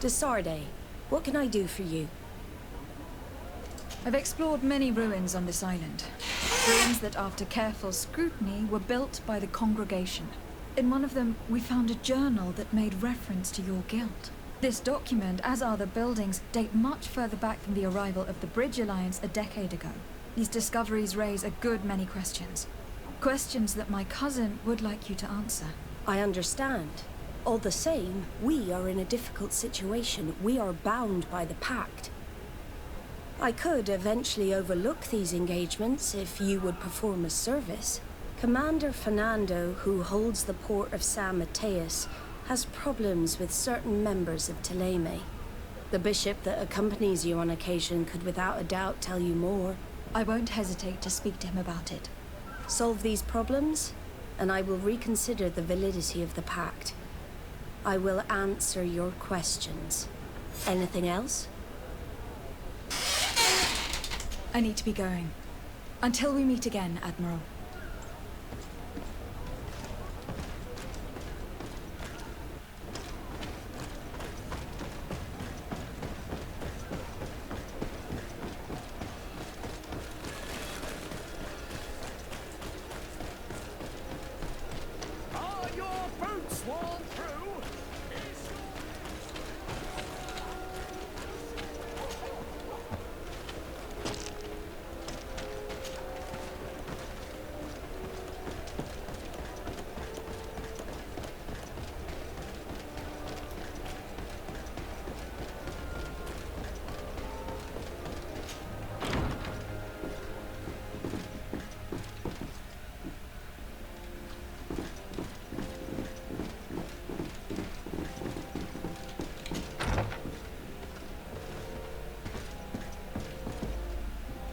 Desarde, what can I do for you? I've explored many ruins on this island. Ruins that after careful scrutiny were built by the congregation. In one of them, we found a journal that made reference to your guild. This document, as are the buildings, date much further back than the arrival of the Bridge Alliance a decade ago. These discoveries raise a good many questions. Questions that my cousin would like you to answer. I understand. All the same, we are in a difficult situation. We are bound by the pact. I could eventually overlook these engagements if you would perform a service. Commander Fernando, who holds the port of San Mateus, has problems with certain members of Teleme. The bishop that accompanies you on occasion could without a doubt tell you more. I won't hesitate to speak to him about it. Solve these problems, and I will reconsider the validity of the pact. I will answer your questions. Anything else? I need to be going. Until we meet again, Admiral. Are your boots worn through?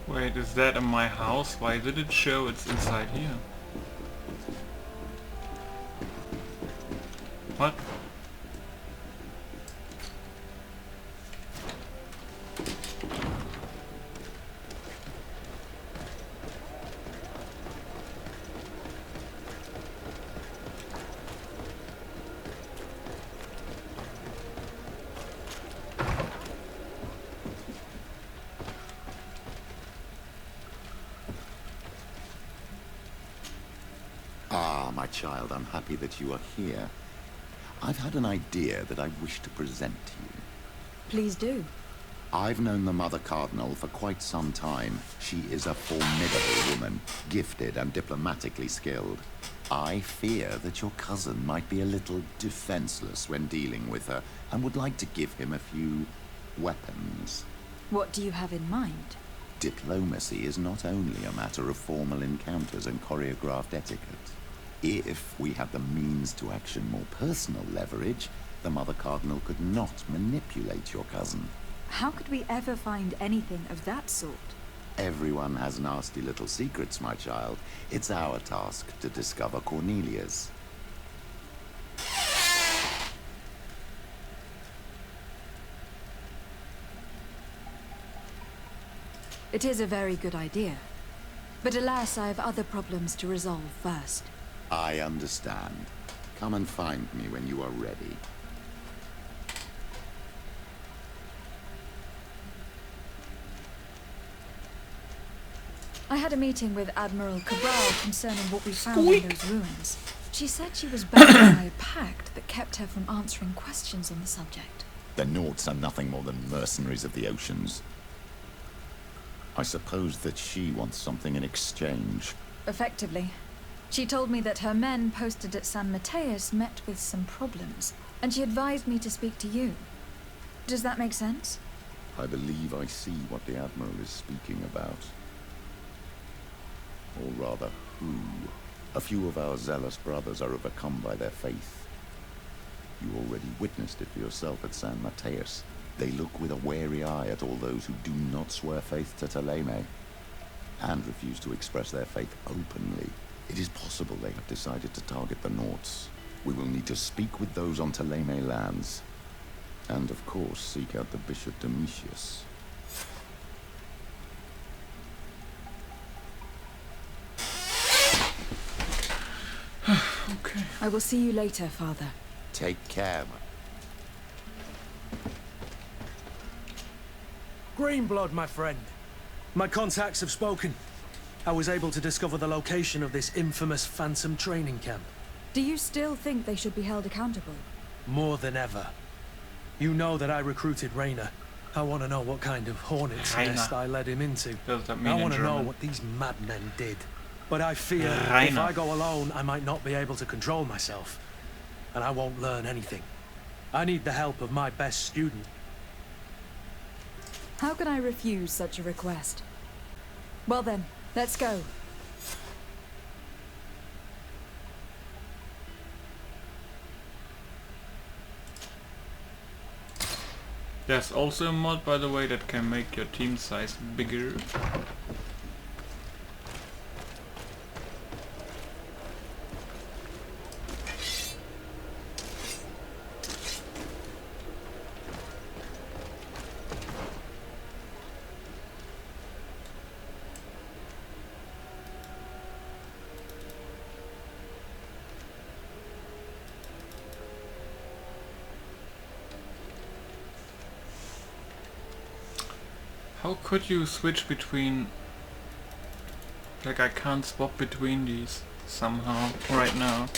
Wait, is that in my house? Why did it show it's inside here? What? Ah, my child, I'm happy that you are here. I've had an idea that I wish to present to you. Please do. I've known the Mother Cardinal for quite some time. She is a formidable woman, gifted and diplomatically skilled. I fear that your cousin might be a little defenseless when dealing with her, and would like to give him a few weapons. What do you have in mind? Diplomacy is not only a matter of formal encounters and choreographed etiquette. If we had the means to action more personal leverage, the Mother Cardinal could not manipulate your cousin. How could we ever find anything of that sort? Everyone has nasty little secrets, my child. It's our task to discover Cornelia's. It is a very good idea. But alas, I have other problems to resolve first. I understand. Come and find me when you are ready. I had a meeting with Admiral Cabral concerning what we found in those ruins. She said she was bound by a pact that kept her from answering questions on the subject. The Nauts are nothing more than mercenaries of the oceans. I suppose that she wants something in exchange. Effectively. She told me that her men posted at San Mateus met with some problems, and she advised me to speak to you. Does that make sense? I believe I see what the Admiral is speaking about. Or rather, who. A few of our zealous brothers are overcome by their faith. You already witnessed it for yourself at San Mateus. They look with a wary eye at all those who do not swear faith to Thélème, and refuse to express their faith openly. It is possible they have decided to target the Nauts. We will need to speak with those on Thélème lands, and of course seek out the Bishop Domitius. Okay. I will see you later, Father. Take care. Greenblood, my friend. My contacts have spoken. I was able to discover the location of this infamous Phantom training camp. Do you still think they should be held accountable? More than ever. You know that I recruited Rainer. I want to know what kind of hornet's nest I led him into. I want to know what these madmen did. But I fear if I go alone, I might not be able to control myself. And I won't learn anything. I need the help of my best student. How can I refuse such a request? Well then, let's go. There's also a mod, by the way, that can make your team size bigger. How could you switch between... Like, I can't swap between these somehow right now.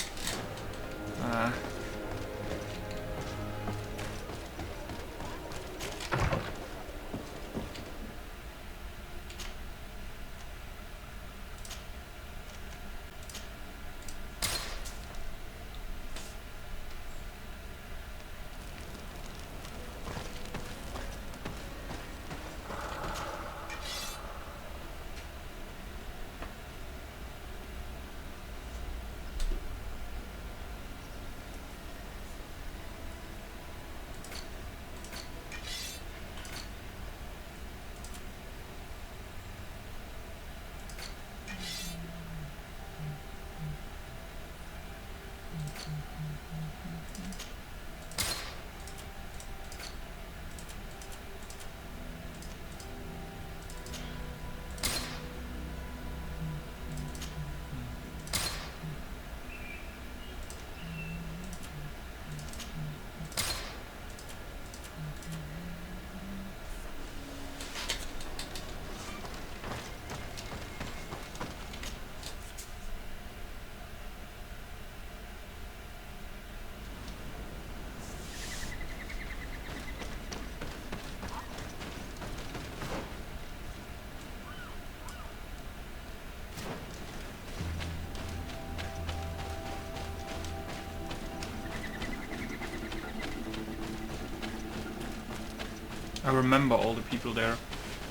I remember all the people there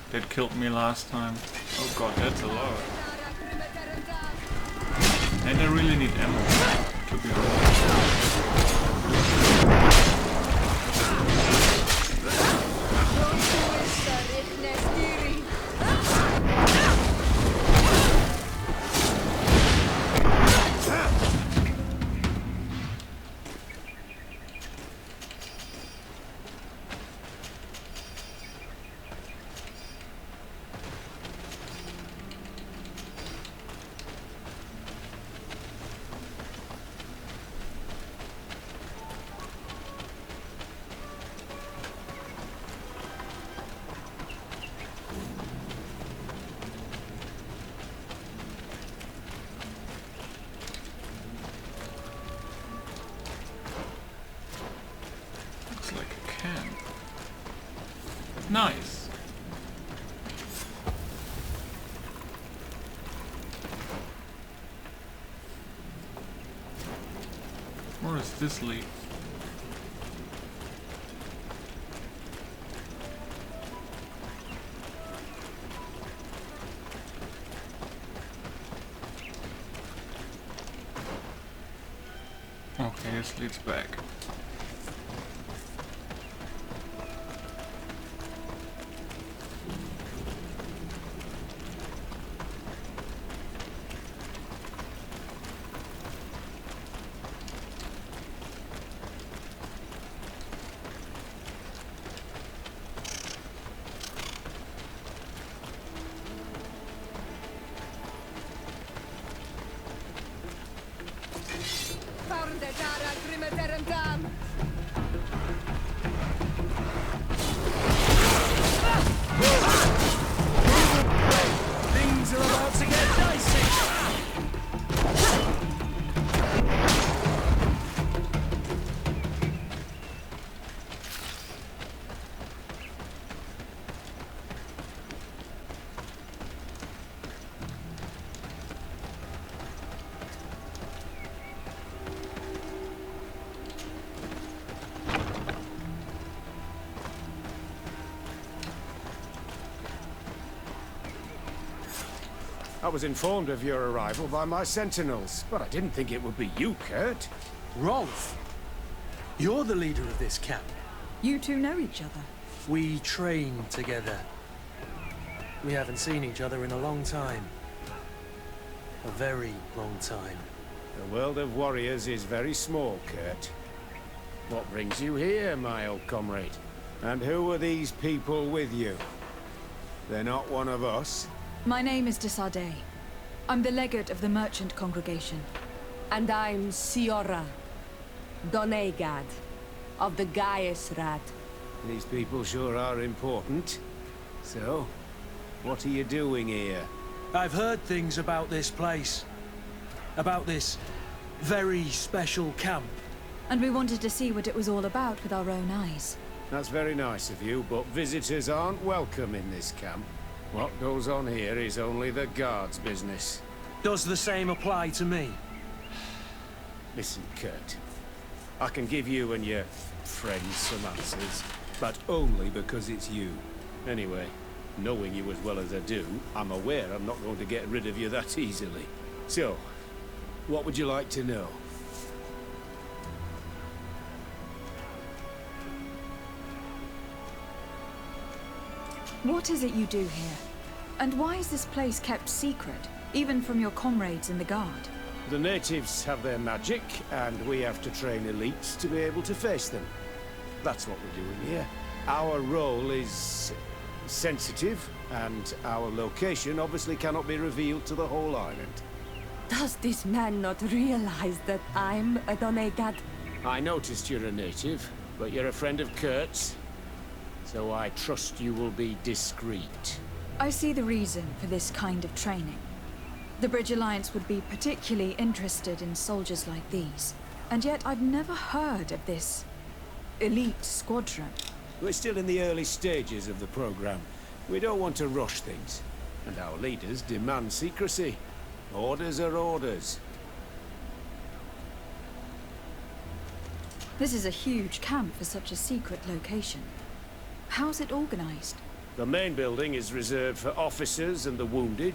that killed me last time. Oh god, that's a lot. And I really need ammo, to be honest. Nice. Where does this lead? Okay, this leads back. Things are about to get dicey. I was informed of your arrival by my sentinels, but I didn't think it would be you, Kurt. Rolf, you're the leader of this camp. You two know each other? We train together. We haven't seen each other in a long time. A very long time. The world of warriors is very small, Kurt. What brings you here, my old comrade? And who are these people with you? They're not one of us? My name is Desade. I'm the legate of the merchant congregation. And I'm Siora, Donegad, of the Gaiusrad. These people sure are important. So, what are you doing here? I've heard things about this place. About this very special camp. And we wanted to see what it was all about with our own eyes. That's very nice of you, but visitors aren't welcome in this camp. What goes on here is only the guards' business. Does the same apply to me? Listen, Kurt. I can give you and your friends some answers, but only because it's you. Anyway, knowing you as well as I do, I'm aware I'm not going to get rid of you that easily. So, what would you like to know? What is it you do here? And why is this place kept secret, even from your comrades in the guard? The natives have their magic, and we have to train elites to be able to face them. That's what we're doing here. Our role is sensitive, and our location obviously cannot be revealed to the whole island. Does this man not realize that I'm a Donegad? I noticed you're a native, but you're a friend of Kurt's, so I trust you will be discreet. I see the reason for this kind of training. The Bridge Alliance would be particularly interested in soldiers like these. And yet I've never heard of this elite squadron. We're still in the early stages of the program. We don't want to rush things. And our leaders demand secrecy. Orders are orders. This is a huge camp for such a secret location. How's it organized? The main building is reserved for officers and the wounded.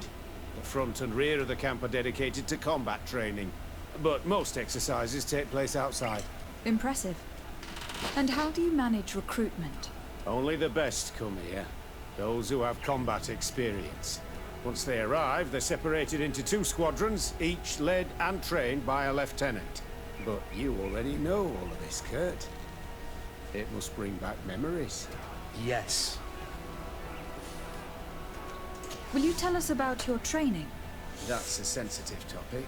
The front and rear of the camp are dedicated to combat training. But most exercises take place outside. Impressive. And how do you manage recruitment? Only the best come here. Those who have combat experience. Once they arrive, they're separated into 2 squadrons, each led and trained by a lieutenant. But you already know all of this, Kurt. It must bring back memories. Yes. Will you tell us about your training? That's a sensitive topic.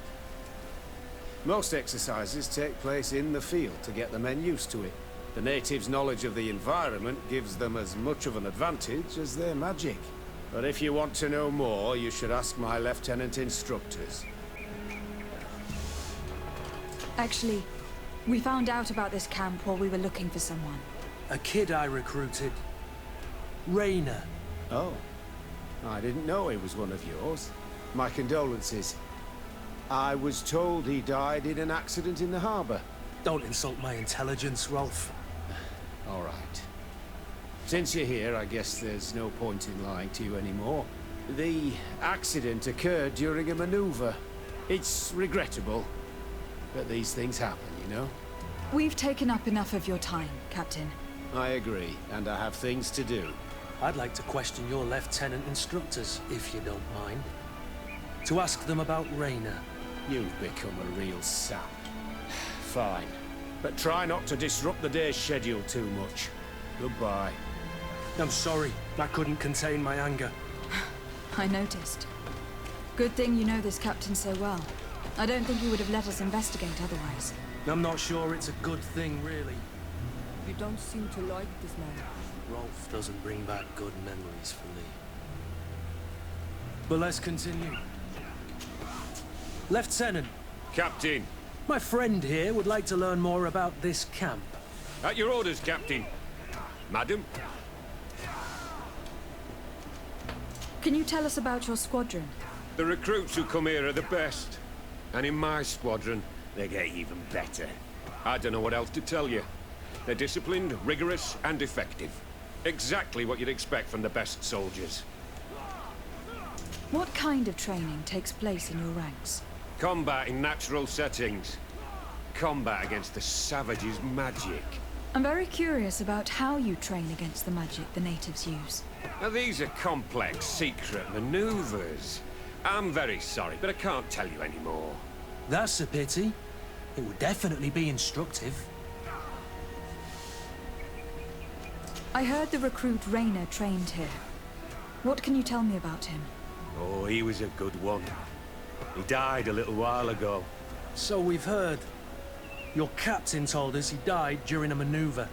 Most exercises take place in the field to get the men used to it. The natives' knowledge of the environment gives them as much of an advantage as their magic. But if you want to know more, you should ask my lieutenant instructors. Actually, we found out about this camp while we were looking for someone. A kid I recruited. Rainer. Oh. I didn't know he was one of yours. My condolences. I was told he died in an accident in the harbour. Don't insult my intelligence, Rolf. All right. Since you're here, I guess there's no point in lying to you anymore. The accident occurred during a maneuver. It's regrettable, but these things happen, you know? We've taken up enough of your time, Captain. I agree, and I have things to do. I'd like to question your lieutenant instructors, if you don't mind. To ask them about Rainer. You've become a real sap. Fine. But try not to disrupt the day's schedule too much. Goodbye. I'm sorry. I couldn't contain my anger. I noticed. Good thing you know this captain so well. I don't think he would have let us investigate otherwise. I'm not sure it's a good thing, really. You don't seem to like this man. Rolf doesn't bring back good memories for me. But let's continue. Lieutenant. Captain. My friend here would like to learn more about this camp. At your orders, Captain. Madam? Can you tell us about your squadron? The recruits who come here are the best. And in my squadron, they get even better. I don't know what else to tell you. They're disciplined, rigorous, and effective. Exactly what you'd expect from the best soldiers. What kind of training takes place in your ranks? Combat in natural settings. Combat against the savages' magic. I'm very curious about how you train against the magic the natives use. Now, these are complex, secret maneuvers. I'm very sorry, but I can't tell you anymore. That's a pity. It would definitely be instructive. I heard the recruit Rainer trained here. What can you tell me about him? Oh, he was a good one. He died a little while ago. So we've heard. Your captain told us he died during a maneuver.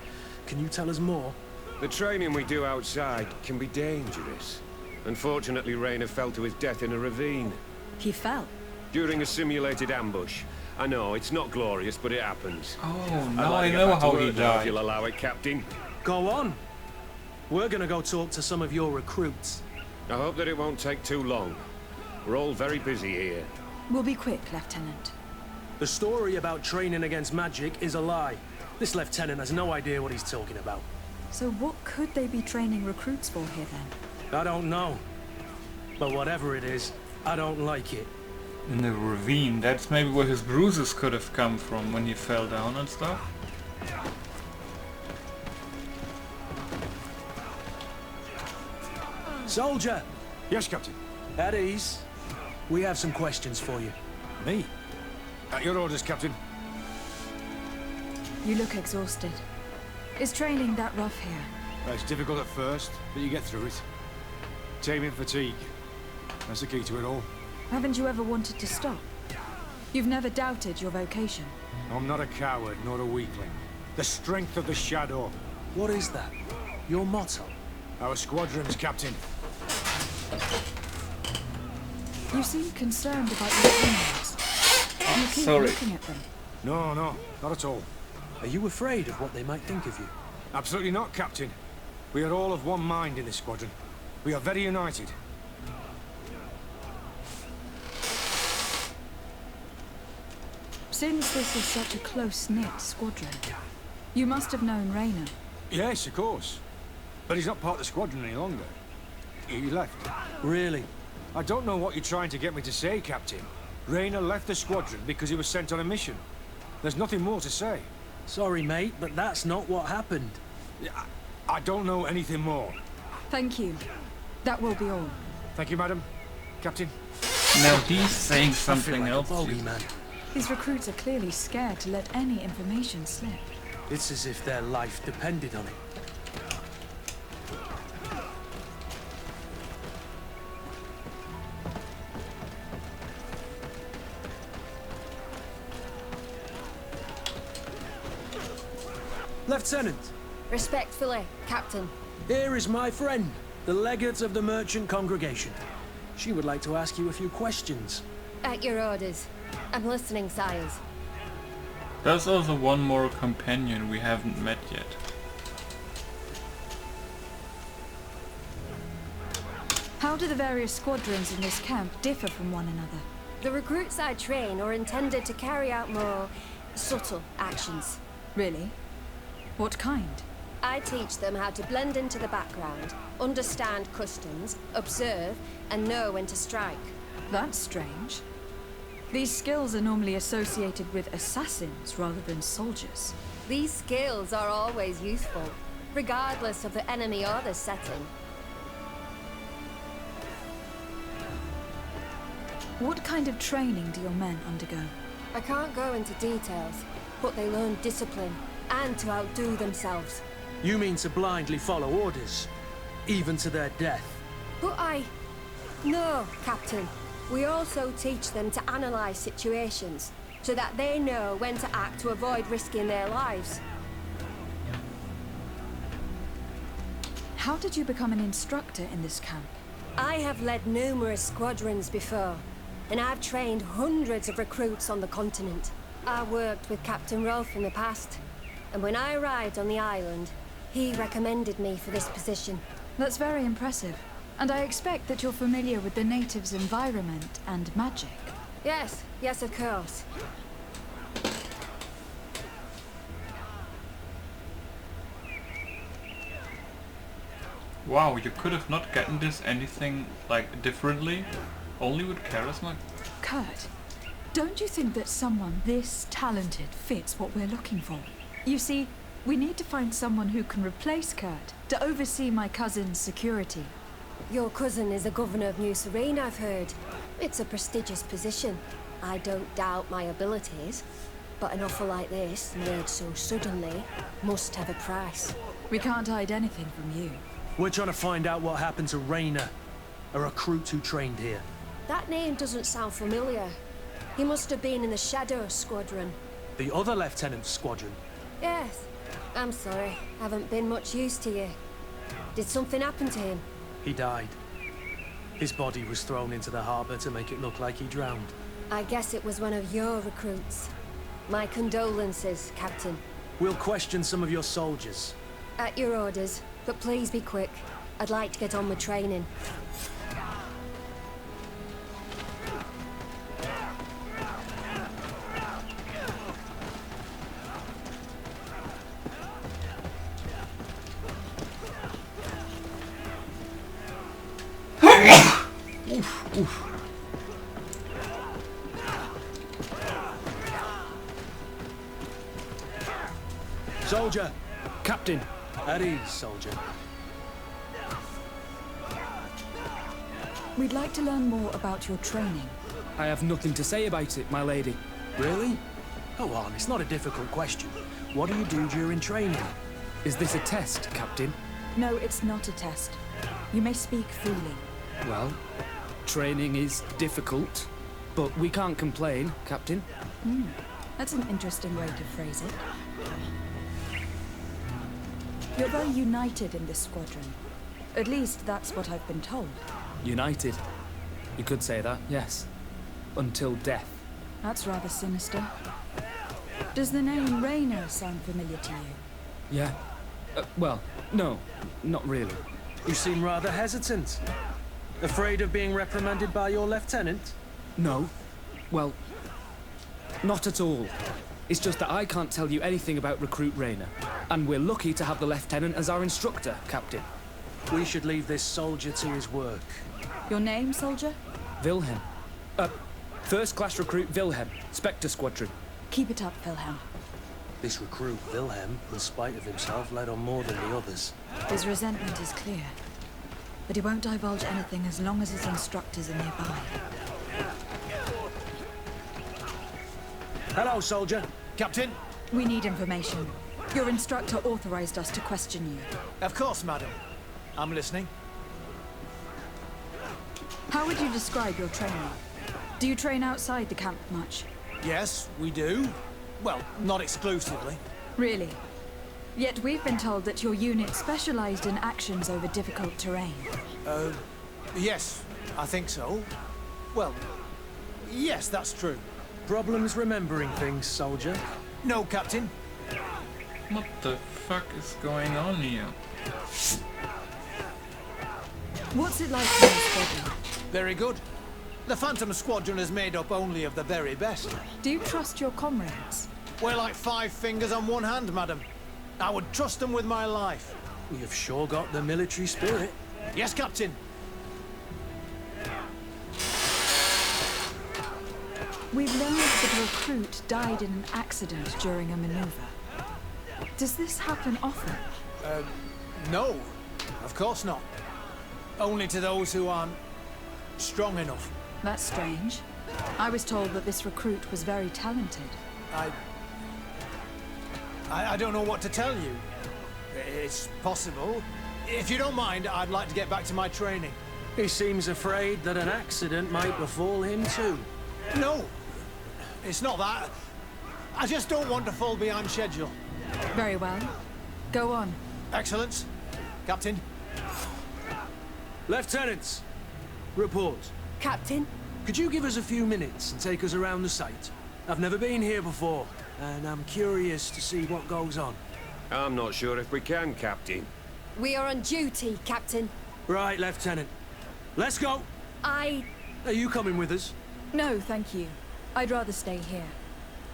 Can you tell us more? The training we do outside can be dangerous. Unfortunately, Rainer fell to his death in a ravine. He fell? During a simulated ambush. I know, it's not glorious, but it happens. Oh, now I know how he died. If you'll allow it, Captain. Go on. We're gonna go talk to some of your recruits. I hope that it won't take too long. We're all very busy here. We'll be quick, Lieutenant. The story about training against magic is a lie. This lieutenant has no idea what he's talking about. So what could they be training recruits for here then? I don't know. But whatever it is, I don't like it. In the ravine, that's maybe where his bruises could have come from when he fell down and stuff. Soldier! Yes, Captain. At ease. We have some questions for you. Me? At your orders, Captain. You look exhausted. Is training that rough here? Well, it's difficult at first, but you get through it. Taming fatigue. That's the key to it all. Haven't you ever wanted to stop? You've never doubted your vocation. I'm not a coward, nor a weakling. The strength of the shadow. What is that? Your motto? Our squadron's, Captain. You seem concerned about your teammates. You keep looking at them. No, not at all. Are you afraid of what they might think of you? Absolutely not, Captain. We are all of one mind in this squadron. We are very united. Since this is such a close-knit squadron, you must have known Rainer. Yes, of course. But he's not part of the squadron any longer. He left. Really? I don't know what you're trying to get me to say, Captain. Rainer left the squadron because he was sent on a mission. There's nothing more to say. Sorry, mate, but that's not what happened. I don't know anything more. Thank you. That will be all. Thank you, madam. Captain. Now he's saying something else. Man. These recruits are clearly scared to let any information slip. It's as if their life depended on it. Lieutenant! Respectfully, Captain. Here is my friend, the legate of the merchant congregation. She would like to ask you a few questions. At your orders. I'm listening, sires. There's also one more companion we haven't met yet. How do the various squadrons in this camp differ from one another? The recruits I train are intended to carry out more subtle actions. Really? What kind? I teach them how to blend into the background, understand customs, observe, and know when to strike. That's strange. These skills are normally associated with assassins rather than soldiers. These skills are always useful, regardless of the enemy or the setting. What kind of training do your men undergo? I can't go into details, but they learn discipline and to outdo themselves. You mean to blindly follow orders, even to their death? But No, Captain. We also teach them to analyze situations, so that they know when to act to avoid risking their lives. How did you become an instructor in this camp? I have led numerous squadrons before, and I've trained hundreds of recruits on the continent. I worked with Captain Rolfe in the past, and when I arrived on the island, he recommended me for this position. That's very impressive. And I expect that you're familiar with the natives' environment and magic. Yes, yes, of course. Wow, you could have not gotten this anything, like, differently? Only with charisma? Kurt, don't you think that someone this talented fits what we're looking for? You see, we need to find someone who can replace Kurt to oversee my cousin's security. Your cousin is the governor of New Serene, I've heard. It's a prestigious position. I don't doubt my abilities, but an offer like this, made so suddenly, must have a price. We can't hide anything from you. We're trying to find out what happened to Rainer, a recruit who trained here. That name doesn't sound familiar. He must have been in the Shadow Squadron. The other lieutenant's squadron? Yes. I'm sorry, haven't been much use to you. Did something happen to him? He died. His body was thrown into the harbor to make it look like he drowned. I guess it was one of your recruits. My condolences, Captain. We'll question some of your soldiers. At your orders, but please be quick. I'd like to get on with training. Oof, oof. Soldier! Captain! At ease, soldier. We'd like to learn more about your training. I have nothing to say about it, my lady. Really? Go on, it's not a difficult question. What do you do during training? Is this a test, Captain? No, it's not a test. You may speak freely. Well, training is difficult, but we can't complain, Captain. That's an interesting way to phrase it. You're very united in this squadron. At least that's what I've been told. United. You could say that, yes. Until death. That's rather sinister. Does the name Rainer sound familiar to you? Yeah. Well, no, not really. You seem rather hesitant. Afraid of being reprimanded by your lieutenant? No. Well, not at all. It's just that I can't tell you anything about Recruit Rainer. And we're lucky to have the lieutenant as our instructor, Captain. We should leave this soldier to his work. Your name, soldier? Wilhelm. First-class recruit Wilhelm, Spectre Squadron. Keep it up, Wilhelm. This recruit, Wilhelm, in spite of himself, led on more than the others. His resentment is clear. But he won't divulge anything as long as his instructors are nearby. Hello, soldier. Captain? We need information. Your instructor authorized us to question you. Of course, madam. I'm listening. How would you describe your training? Do you train outside the camp much? Yes, we do. Well, not exclusively. Really? Yet we've been told that your unit specialized in actions over difficult terrain. Yes, I think so. Well, yes, that's true. Problems remembering things, soldier? No, Captain. What the fuck is going on here? What's it like in your squadron? Very good. The Phantom Squadron is made up only of the very best. Do you trust your comrades? We're like 5 fingers on one hand, madam. I would trust them with my life. You've sure got the military spirit. Yes, Captain. We've learned that a recruit died in an accident during a maneuver. Does this happen often? No. Of course not. Only to those who aren't strong enough. That's strange. I was told that this recruit was very talented. I don't know what to tell you. It's possible. If you don't mind, I'd like to get back to my training. He seems afraid that an accident might befall him too. No, it's not that. I just don't want to fall behind schedule. Very well. Go on. Excellence. Captain. Lieutenants, report. Captain? Could you give us a few minutes and take us around the site? I've never been here before, and I'm curious to see what goes on. I'm not sure if we can, Captain. We are on duty, Captain. Right, Lieutenant. Let's go! Are you coming with us? No, thank you. I'd rather stay here.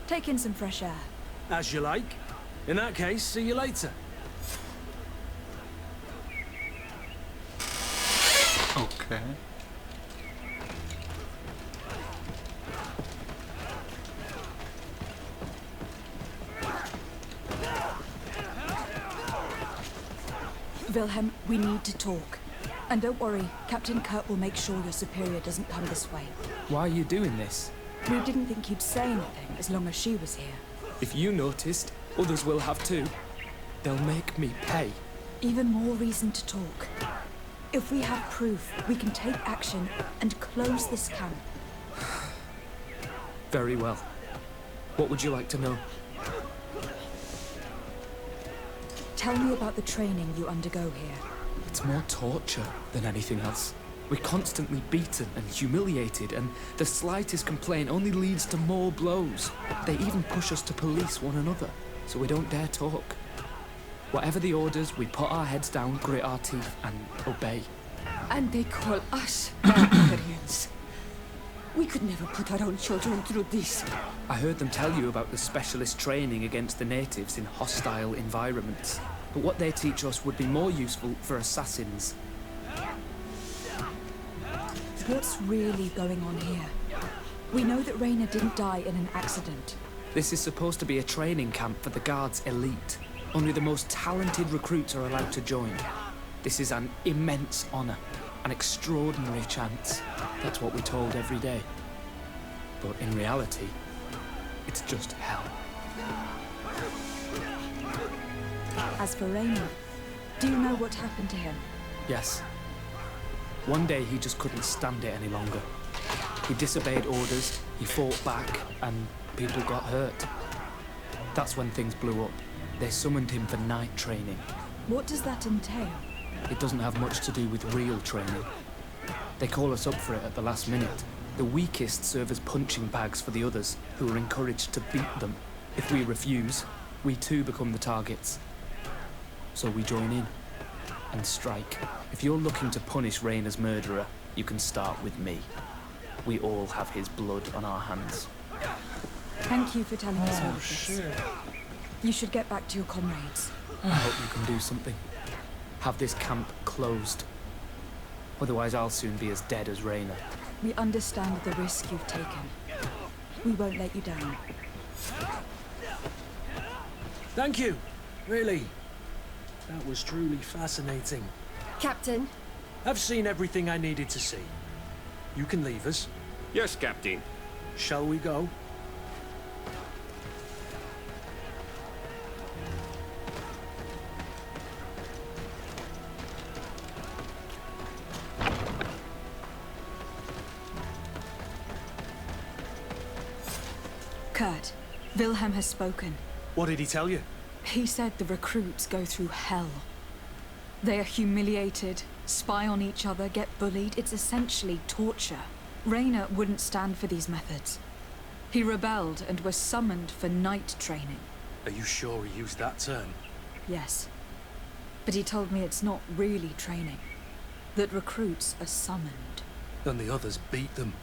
Take in some fresh air. As you like. In that case, see you later. Okay. Wilhelm, we need to talk. And don't worry, Captain Kurt will make sure your superior doesn't come this way. Why are you doing this? We didn't think you'd say anything as long as she was here. If you noticed, others will have too. They'll make me pay. Even more reason to talk. If we have proof, we can take action and close this camp. Very well. What would you like to know? Tell me about the training you undergo here. It's more torture than anything else. We're constantly beaten and humiliated, and the slightest complaint only leads to more blows. They even push us to police one another, so we don't dare talk. Whatever the orders, we put our heads down, grit our teeth, and obey. And they call us barbarians. We could never put our own children through this. I heard them tell you about the specialist training against the natives in hostile environments. But what they teach us would be more useful for assassins. What's really going on here? We know that Raina didn't die in an accident. This is supposed to be a training camp for the Guard's elite. Only the most talented recruits are allowed to join. This is an immense honor, an extraordinary chance. That's what we're told every day. But in reality, it's just hell. As for Raina, do you know what happened to him? Yes. One day he just couldn't stand it any longer. He disobeyed orders, he fought back, and people got hurt. That's when things blew up. They summoned him for night training. What does that entail? It doesn't have much to do with real training. They call us up for it at the last minute. The weakest serve as punching bags for the others, who are encouraged to beat them. If we refuse, we too become the targets. So we join in and strike. If you're looking to punish Raina's murderer, you can start with me. We all have his blood on our hands. Thank you for telling us all this. You should get back to your comrades. I hope you can do something. Have this camp closed. Otherwise I'll soon be as dead as Raina. We understand the risk you've taken. We won't let you down. Thank you. Really. That was truly fascinating. Captain? I've seen everything I needed to see. You can leave us. Yes, Captain. Shall we go? Kurt, Wilhelm has spoken. What did he tell you? He said the recruits go through hell. They are humiliated, spy on each other, get bullied. It's essentially torture. Raina wouldn't stand for these methods. He rebelled and was summoned for night training. Are you sure he used that term? Yes. But he told me it's not really training. That recruits are summoned. And the others beat them.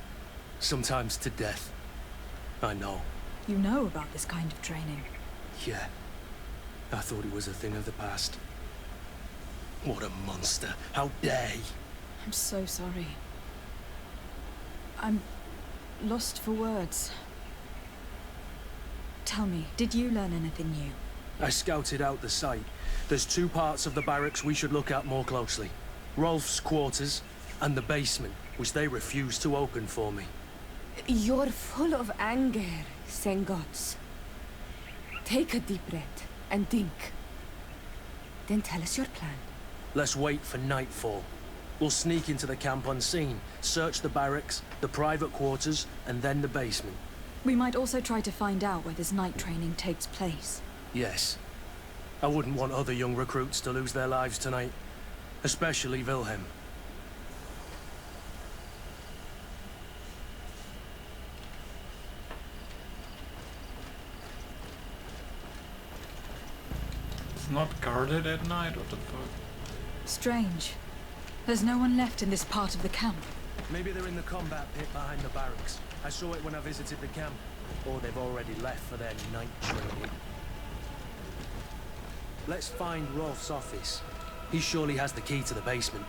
Sometimes to death. I know. You know about this kind of training? Yeah. I thought it was a thing of the past. What a monster. How dare he? I'm so sorry. I'm lost for words. Tell me, did you learn anything new? I scouted out the site. There's 2 parts of the barracks we should look at more closely. Rolf's quarters and the basement, which they refused to open for me. You're full of anger, Sengots. Take a deep breath and think. Then tell us your plan. Let's wait for nightfall. We'll sneak into the camp unseen, search the barracks, the private quarters, and then the basement. We might also try to find out where this night training takes place. Yes. I wouldn't want other young recruits to lose their lives tonight. Especially Wilhelm. It's not guarded at night, what the fuck? Strange. There's no one left in this part of the camp. Maybe they're in the combat pit behind the barracks. I saw it when I visited the camp. Or they've already left for their night training. Let's find Rolf's office. He surely has the key to the basement.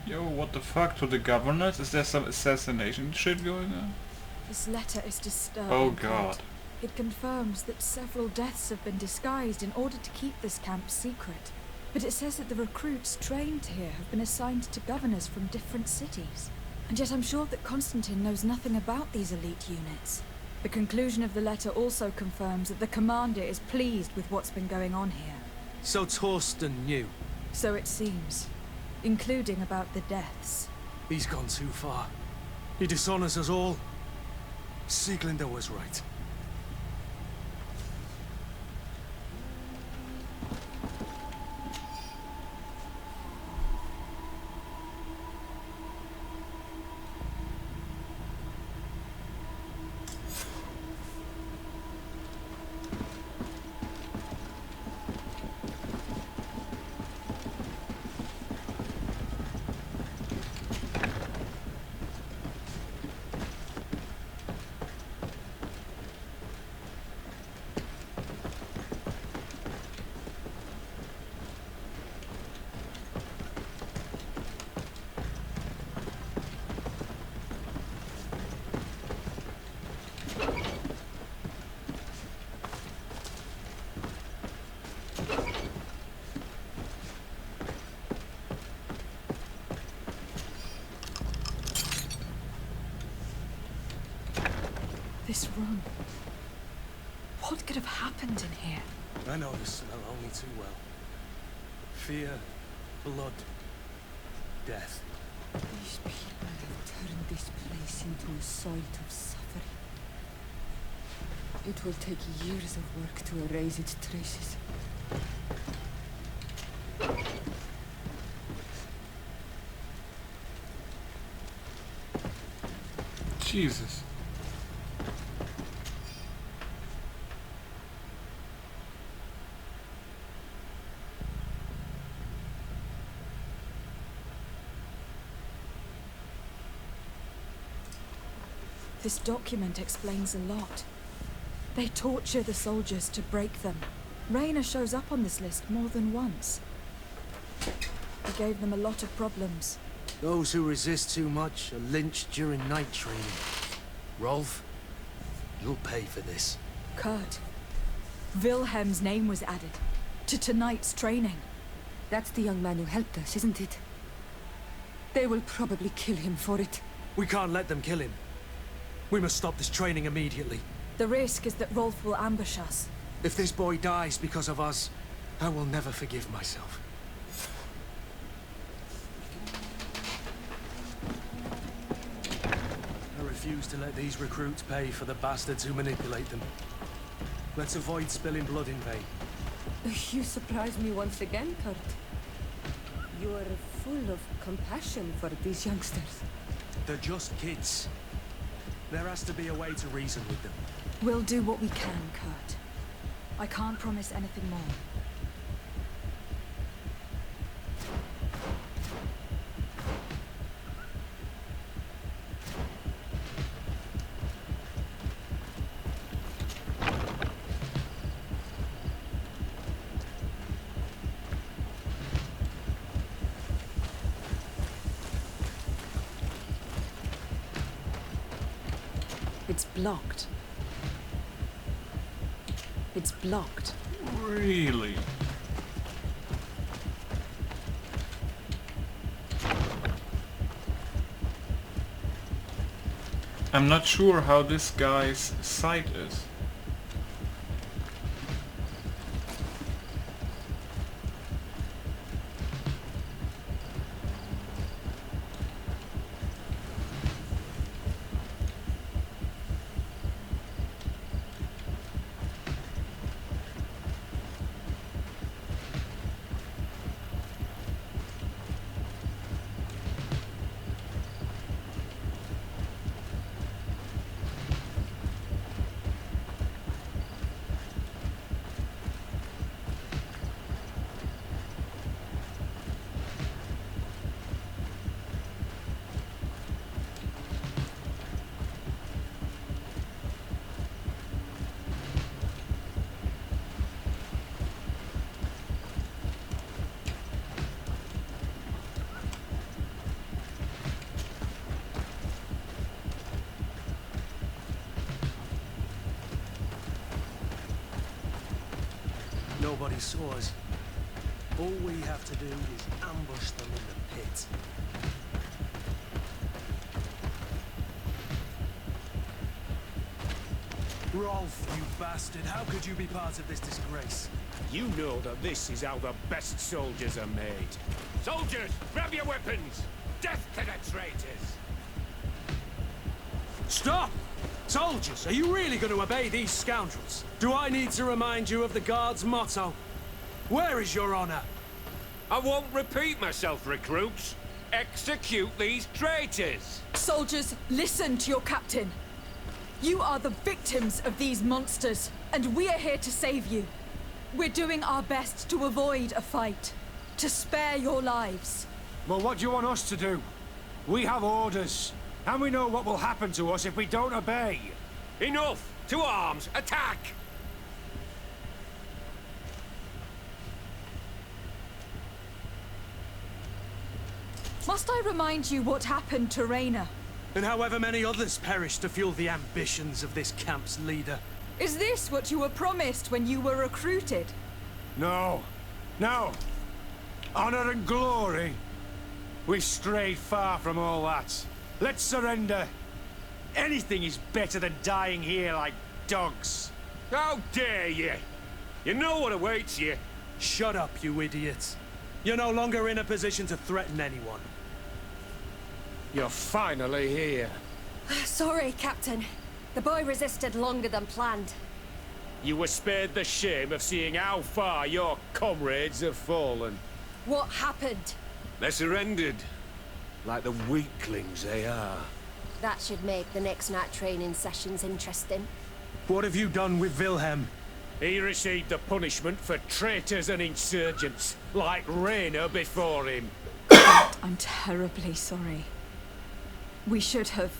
Yo, what the fuck? To the governors? Is there some assassination shit going on? This letter is disturbing. Oh god. It confirms that several deaths have been disguised in order to keep this camp secret. But it says that the recruits trained here have been assigned to governors from different cities. And yet I'm sure that Constantine knows nothing about these elite units. The conclusion of the letter also confirms that the commander is pleased with what's been going on here. So Torsten knew? So it seems. Including about the deaths. He's gone too far. He dishonors us all. Sieglinde was right. This room. What could have happened in here? I know the smell only too well. Fear, blood, death. These people have turned this place into a site of suffering. It will take years of work to erase its traces. Jesus. This document explains a lot. They torture the soldiers to break them. Rainer shows up on this list more than once. He gave them a lot of problems. Those who resist too much are lynched during night training. Rolf, you'll pay for this. Kurt. Wilhelm's name was added to tonight's training. That's the young man who helped us, isn't it? They will probably kill him for it. We can't let them kill him. We must stop this training immediately. The risk is that Rolf will ambush us. If this boy dies because of us, I will never forgive myself. I refuse to let these recruits pay for the bastards who manipulate them. Let's avoid spilling blood in vain. You surprise me once again, Kurt. You are full of compassion for these youngsters. They're just kids. There has to be a way to reason with them. We'll do what we can, Kurt. I can't promise anything more. It's blocked. It's blocked. Really? I'm not sure how this guy's sight is. Nobody saw us. All we have to do is ambush them in the pit. Rolf, you bastard, how could you be part of this disgrace? You know that this is how the best soldiers are made. Soldiers, grab your weapons! Death to the traitors! Stop! Soldiers, are you really going to obey these scoundrels? Do I need to remind you of the Guard's motto? Where is your honor? I won't repeat myself, recruits. Execute these traitors! Soldiers, listen to your captain. You are the victims of these monsters, and we are here to save you. We're doing our best to avoid a fight, to spare your lives. Well, what do you want us to do? We have orders, and we know what will happen to us if we don't obey. Enough! To arms! Attack! Must I remind you what happened to Raina? And however many others perished to fuel the ambitions of this camp's leader. Is this what you were promised when you were recruited? No. No. Honor and glory. We've strayed far from all that. Let's surrender. Anything is better than dying here like dogs. How dare you! You know what awaits you. Shut up, you idiots. You're no longer in a position to threaten anyone. You're finally here. Sorry, Captain. The boy resisted longer than planned. You were spared the shame of seeing how far your comrades have fallen. What happened? They surrendered. Like the weaklings they are. That should make the next night training sessions interesting. What have you done with Wilhelm? He received the punishment for traitors and insurgents, like Raina before him. I'm terribly sorry. We should have...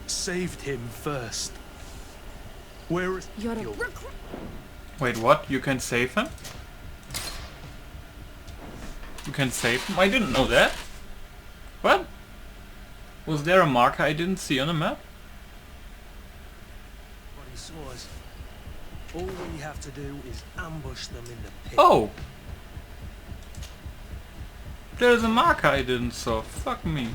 saved him first. Where is... You're a... Wait, what? You can save him? You can save him? I didn't know that. What? Was there a marker I didn't see on the map? What he saw us. All we have to do is ambush them in the pit. Oh! There's a marker I didn't saw. Fuck me.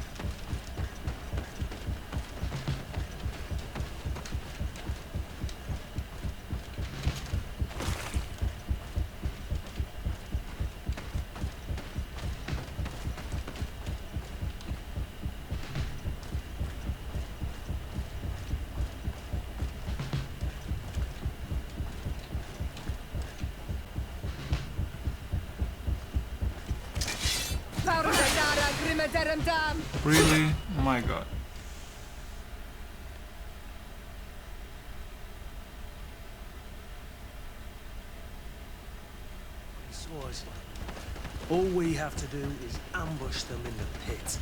Really? Oh my god. Swords. All we have to do is ambush them in the pit.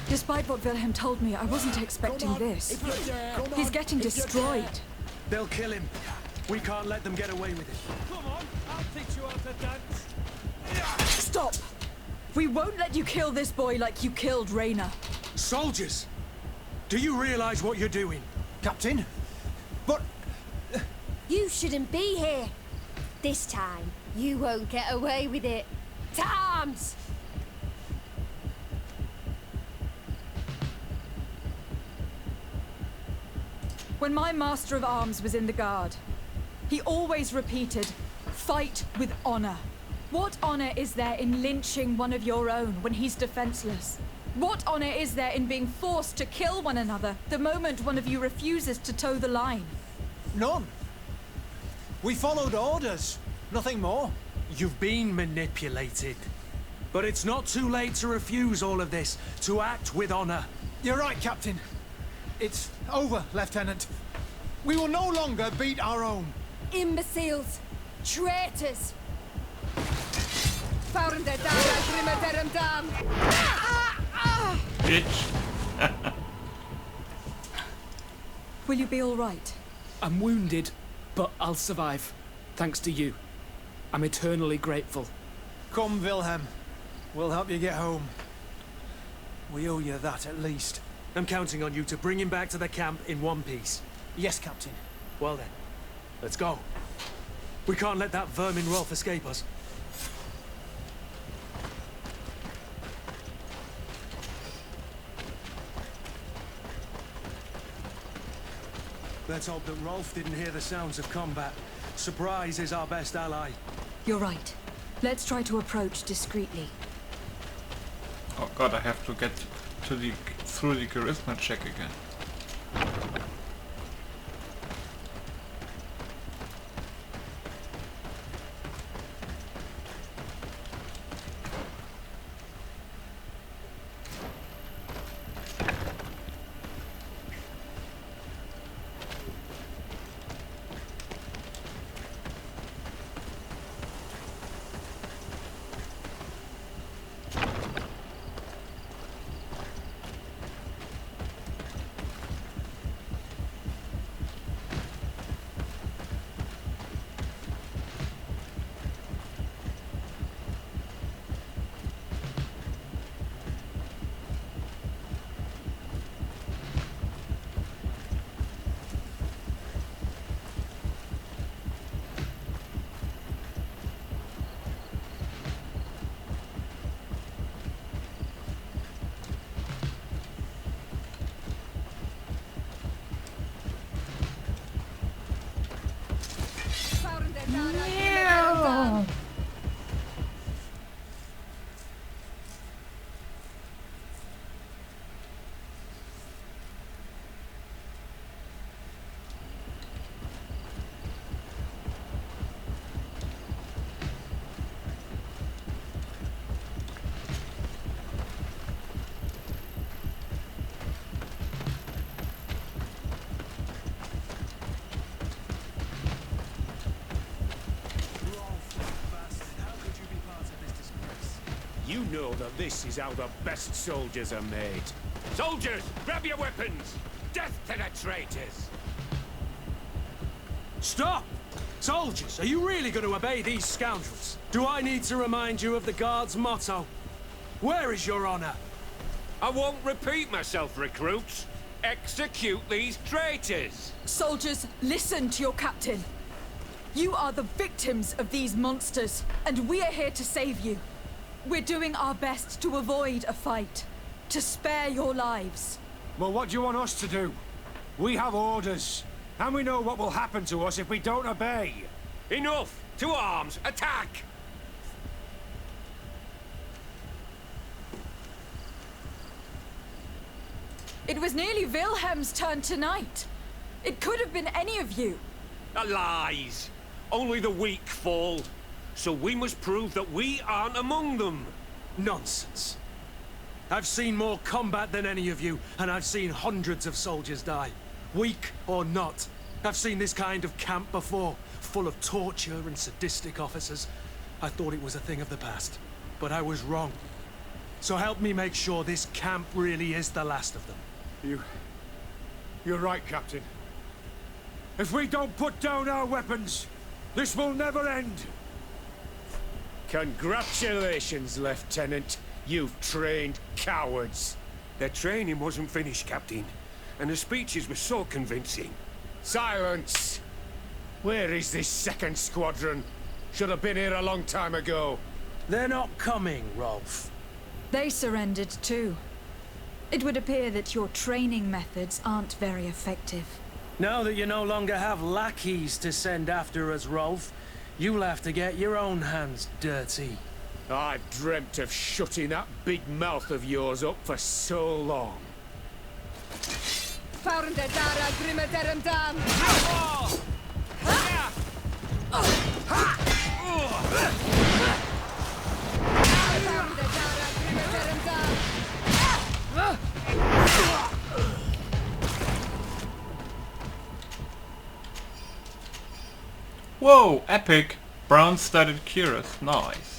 Despite what Wilhelm told me, I wasn't expecting this. He's getting destroyed. They'll kill him. We can't let them get away with it. Come on, I'll teach you how to dance. Stop! We won't let you kill this boy like you killed Raina. Soldiers! Do you realize what you're doing? Captain? But... You shouldn't be here. This time, you won't get away with it. To arms! When my Master of Arms was in the Guard, he always repeated, fight with honor. What honor is there in lynching one of your own when he's defenseless? What honor is there in being forced to kill one another the moment one of you refuses to toe the line? None. We followed orders, nothing more. You've been manipulated. But it's not too late to refuse all of this, to act with honor. You're right, Captain. It's over, Lieutenant. We will no longer beat our own. Imbeciles! Traitors! Bitch. Will you be all right? I'm wounded, but I'll survive. Thanks to you. I'm eternally grateful. Come, Wilhelm. We'll help you get home. We owe you that at least. I'm counting on you to bring him back to the camp in one piece. Yes, Captain. Well then, let's go. We can't let that vermin Rolf escape us. Let's hope that Rolf didn't hear the sounds of combat. Surprise is our best ally. You're right. Let's try to approach discreetly. Oh god, I have to get to the through the charisma check again. You know that this is how the best soldiers are made. Soldiers, grab your weapons! Death to the traitors! Stop! Soldiers, are you really going to obey these scoundrels? Do I need to remind you of the Guard's motto? Where is your honor? I won't repeat myself, recruits. Execute these traitors! Soldiers, listen to your captain. You are the victims of these monsters, and we are here to save you. We're doing our best to avoid a fight, to spare your lives. Well, what do you want us to do? We have orders, and we know what will happen to us if we don't obey. Enough! To arms! Attack! It was nearly Wilhelm's turn tonight. It could have been any of you. Lies! Only the weak fall. So we must prove that we aren't among them. Nonsense. I've seen more combat than any of you, and I've seen hundreds of soldiers die. Weak or not. I've seen this kind of camp before, full of torture and sadistic officers. I thought it was a thing of the past, but I was wrong. So help me make sure this camp really is the last of them. You're right, Captain. If we don't put down our weapons, this will never end. Congratulations, Lieutenant. You've trained cowards. Their training wasn't finished, Captain, and the speeches were so convincing. Silence! Where is this second squadron? Should have been here a long time ago. They're not coming, Rolf. They surrendered too. It would appear that your training methods aren't very effective. Now that you no longer have lackeys to send after us, Rolf, you'll have to get your own hands dirty. I've dreamt of shutting that big mouth of yours up for so long. Whoa, epic! Brown-studded cuirass, nice.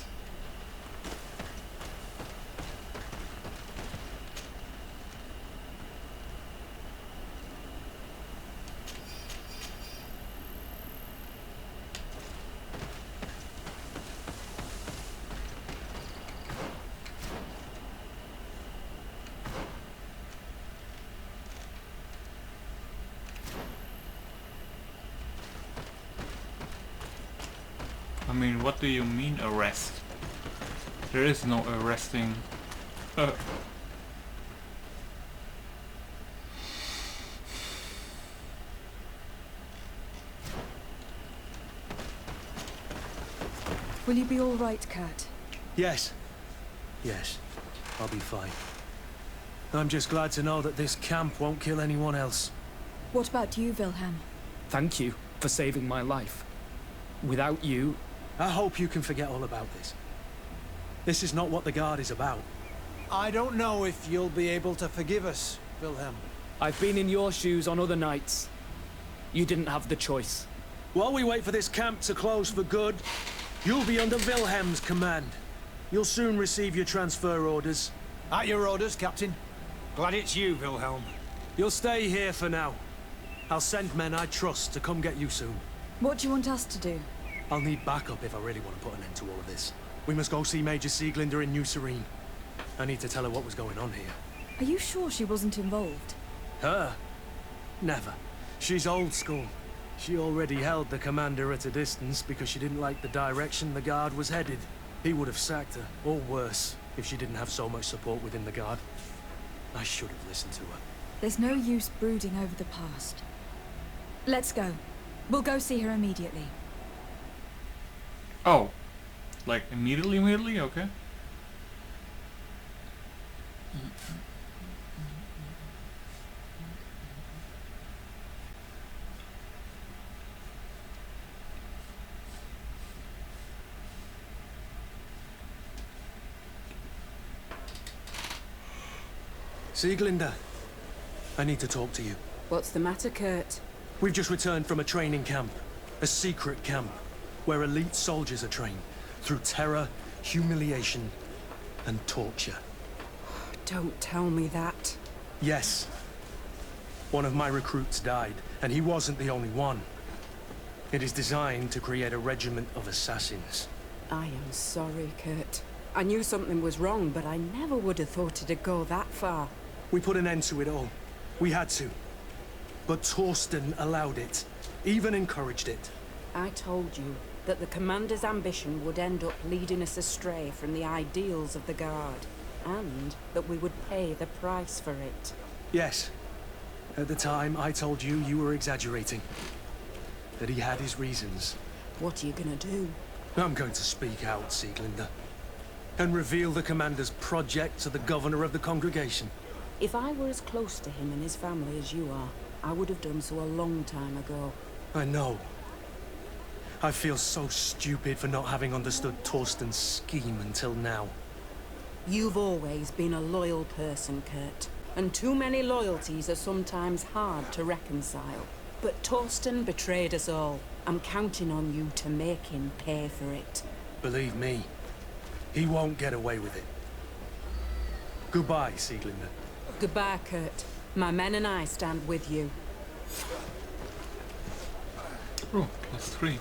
I mean, what do you mean arrest? There is no arresting. Will you be all right, Kurt? Yes. Yes, I'll be fine. I'm just glad to know that this camp won't kill anyone else. What about you, Wilhelm? Thank you for saving my life. Without you... I hope you can forget all about this. This is not what the Guard is about. I don't know if you'll be able to forgive us, Wilhelm. I've been in your shoes on other nights. You didn't have the choice. While we wait for this camp to close for good, you'll be under Wilhelm's command. You'll soon receive your transfer orders. At your orders, Captain. Glad it's you, Wilhelm. You'll stay here for now. I'll send men I trust to come get you soon. What do you want us to do? I'll need backup if I really want to put an end to all of this. We must go see Major Sieglinder in New Serene. I need to tell her what was going on here. Are you sure she wasn't involved? Her? Never. She's old school. She already held the commander at a distance because she didn't like the direction the Guard was headed. He would have sacked her, or worse, if she didn't have so much support within the Guard. I should have listened to her. There's no use brooding over the past. Let's go. We'll go see her immediately. Oh. Like immediately? Okay. Sieglinder, I need to talk to you. What's the matter, Kurt? We've just returned from a training camp. A secret camp, where elite soldiers are trained. Through terror, humiliation, and torture. Don't tell me that. Yes. One of my recruits died, and he wasn't the only one. It is designed to create a regiment of assassins. I am sorry, Kurt. I knew something was wrong, but I never would have thought it'd go that far. We put an end to it all. We had to. But Torsten allowed it, even encouraged it. I told you that the commander's ambition would end up leading us astray from the ideals of the Guard, and that we would pay the price for it. Yes. At the time, I told you you were exaggerating. That he had his reasons. What are you gonna do? I'm going to speak out, Sieglinde. And reveal the commander's project to the governor of the congregation. If I were as close to him and his family as you are, I would have done so a long time ago. I know. I feel so stupid for not having understood Torsten's scheme until now. You've always been a loyal person, Kurt. And too many loyalties are sometimes hard to reconcile. But Torsten betrayed us all. I'm counting on you to make him pay for it. Believe me, he won't get away with it. Goodbye, Sieglinde. Goodbye, Kurt. My men and I stand with you. Oh, +3.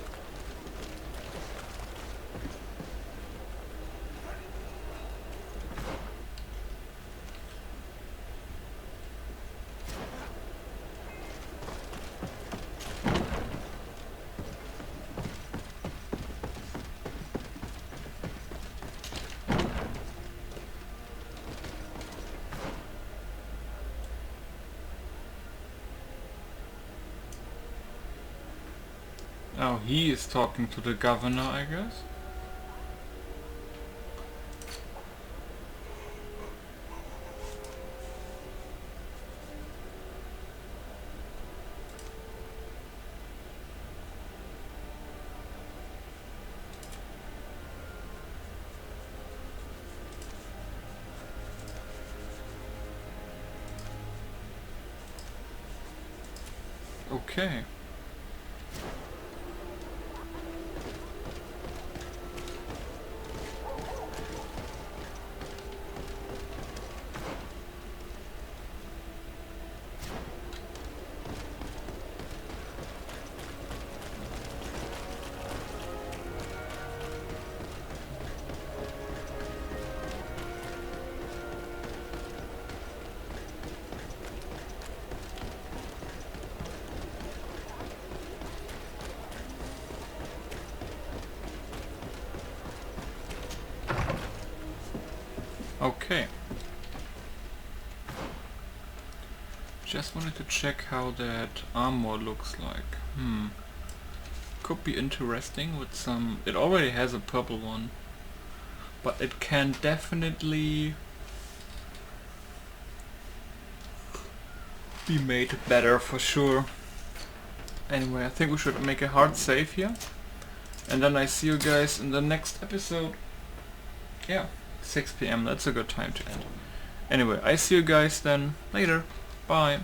Oh, he is talking to the governor, I guess. Okay. Okay. Just wanted to check how that armor looks like. Could be interesting with some... It already has a purple one. But it can definitely be made better for sure. Anyway, I think we should make a hard save here. And then I see you guys in the next episode. Yeah. 6 PM, that's a good time to end. Anyway, I see you guys then later. Bye.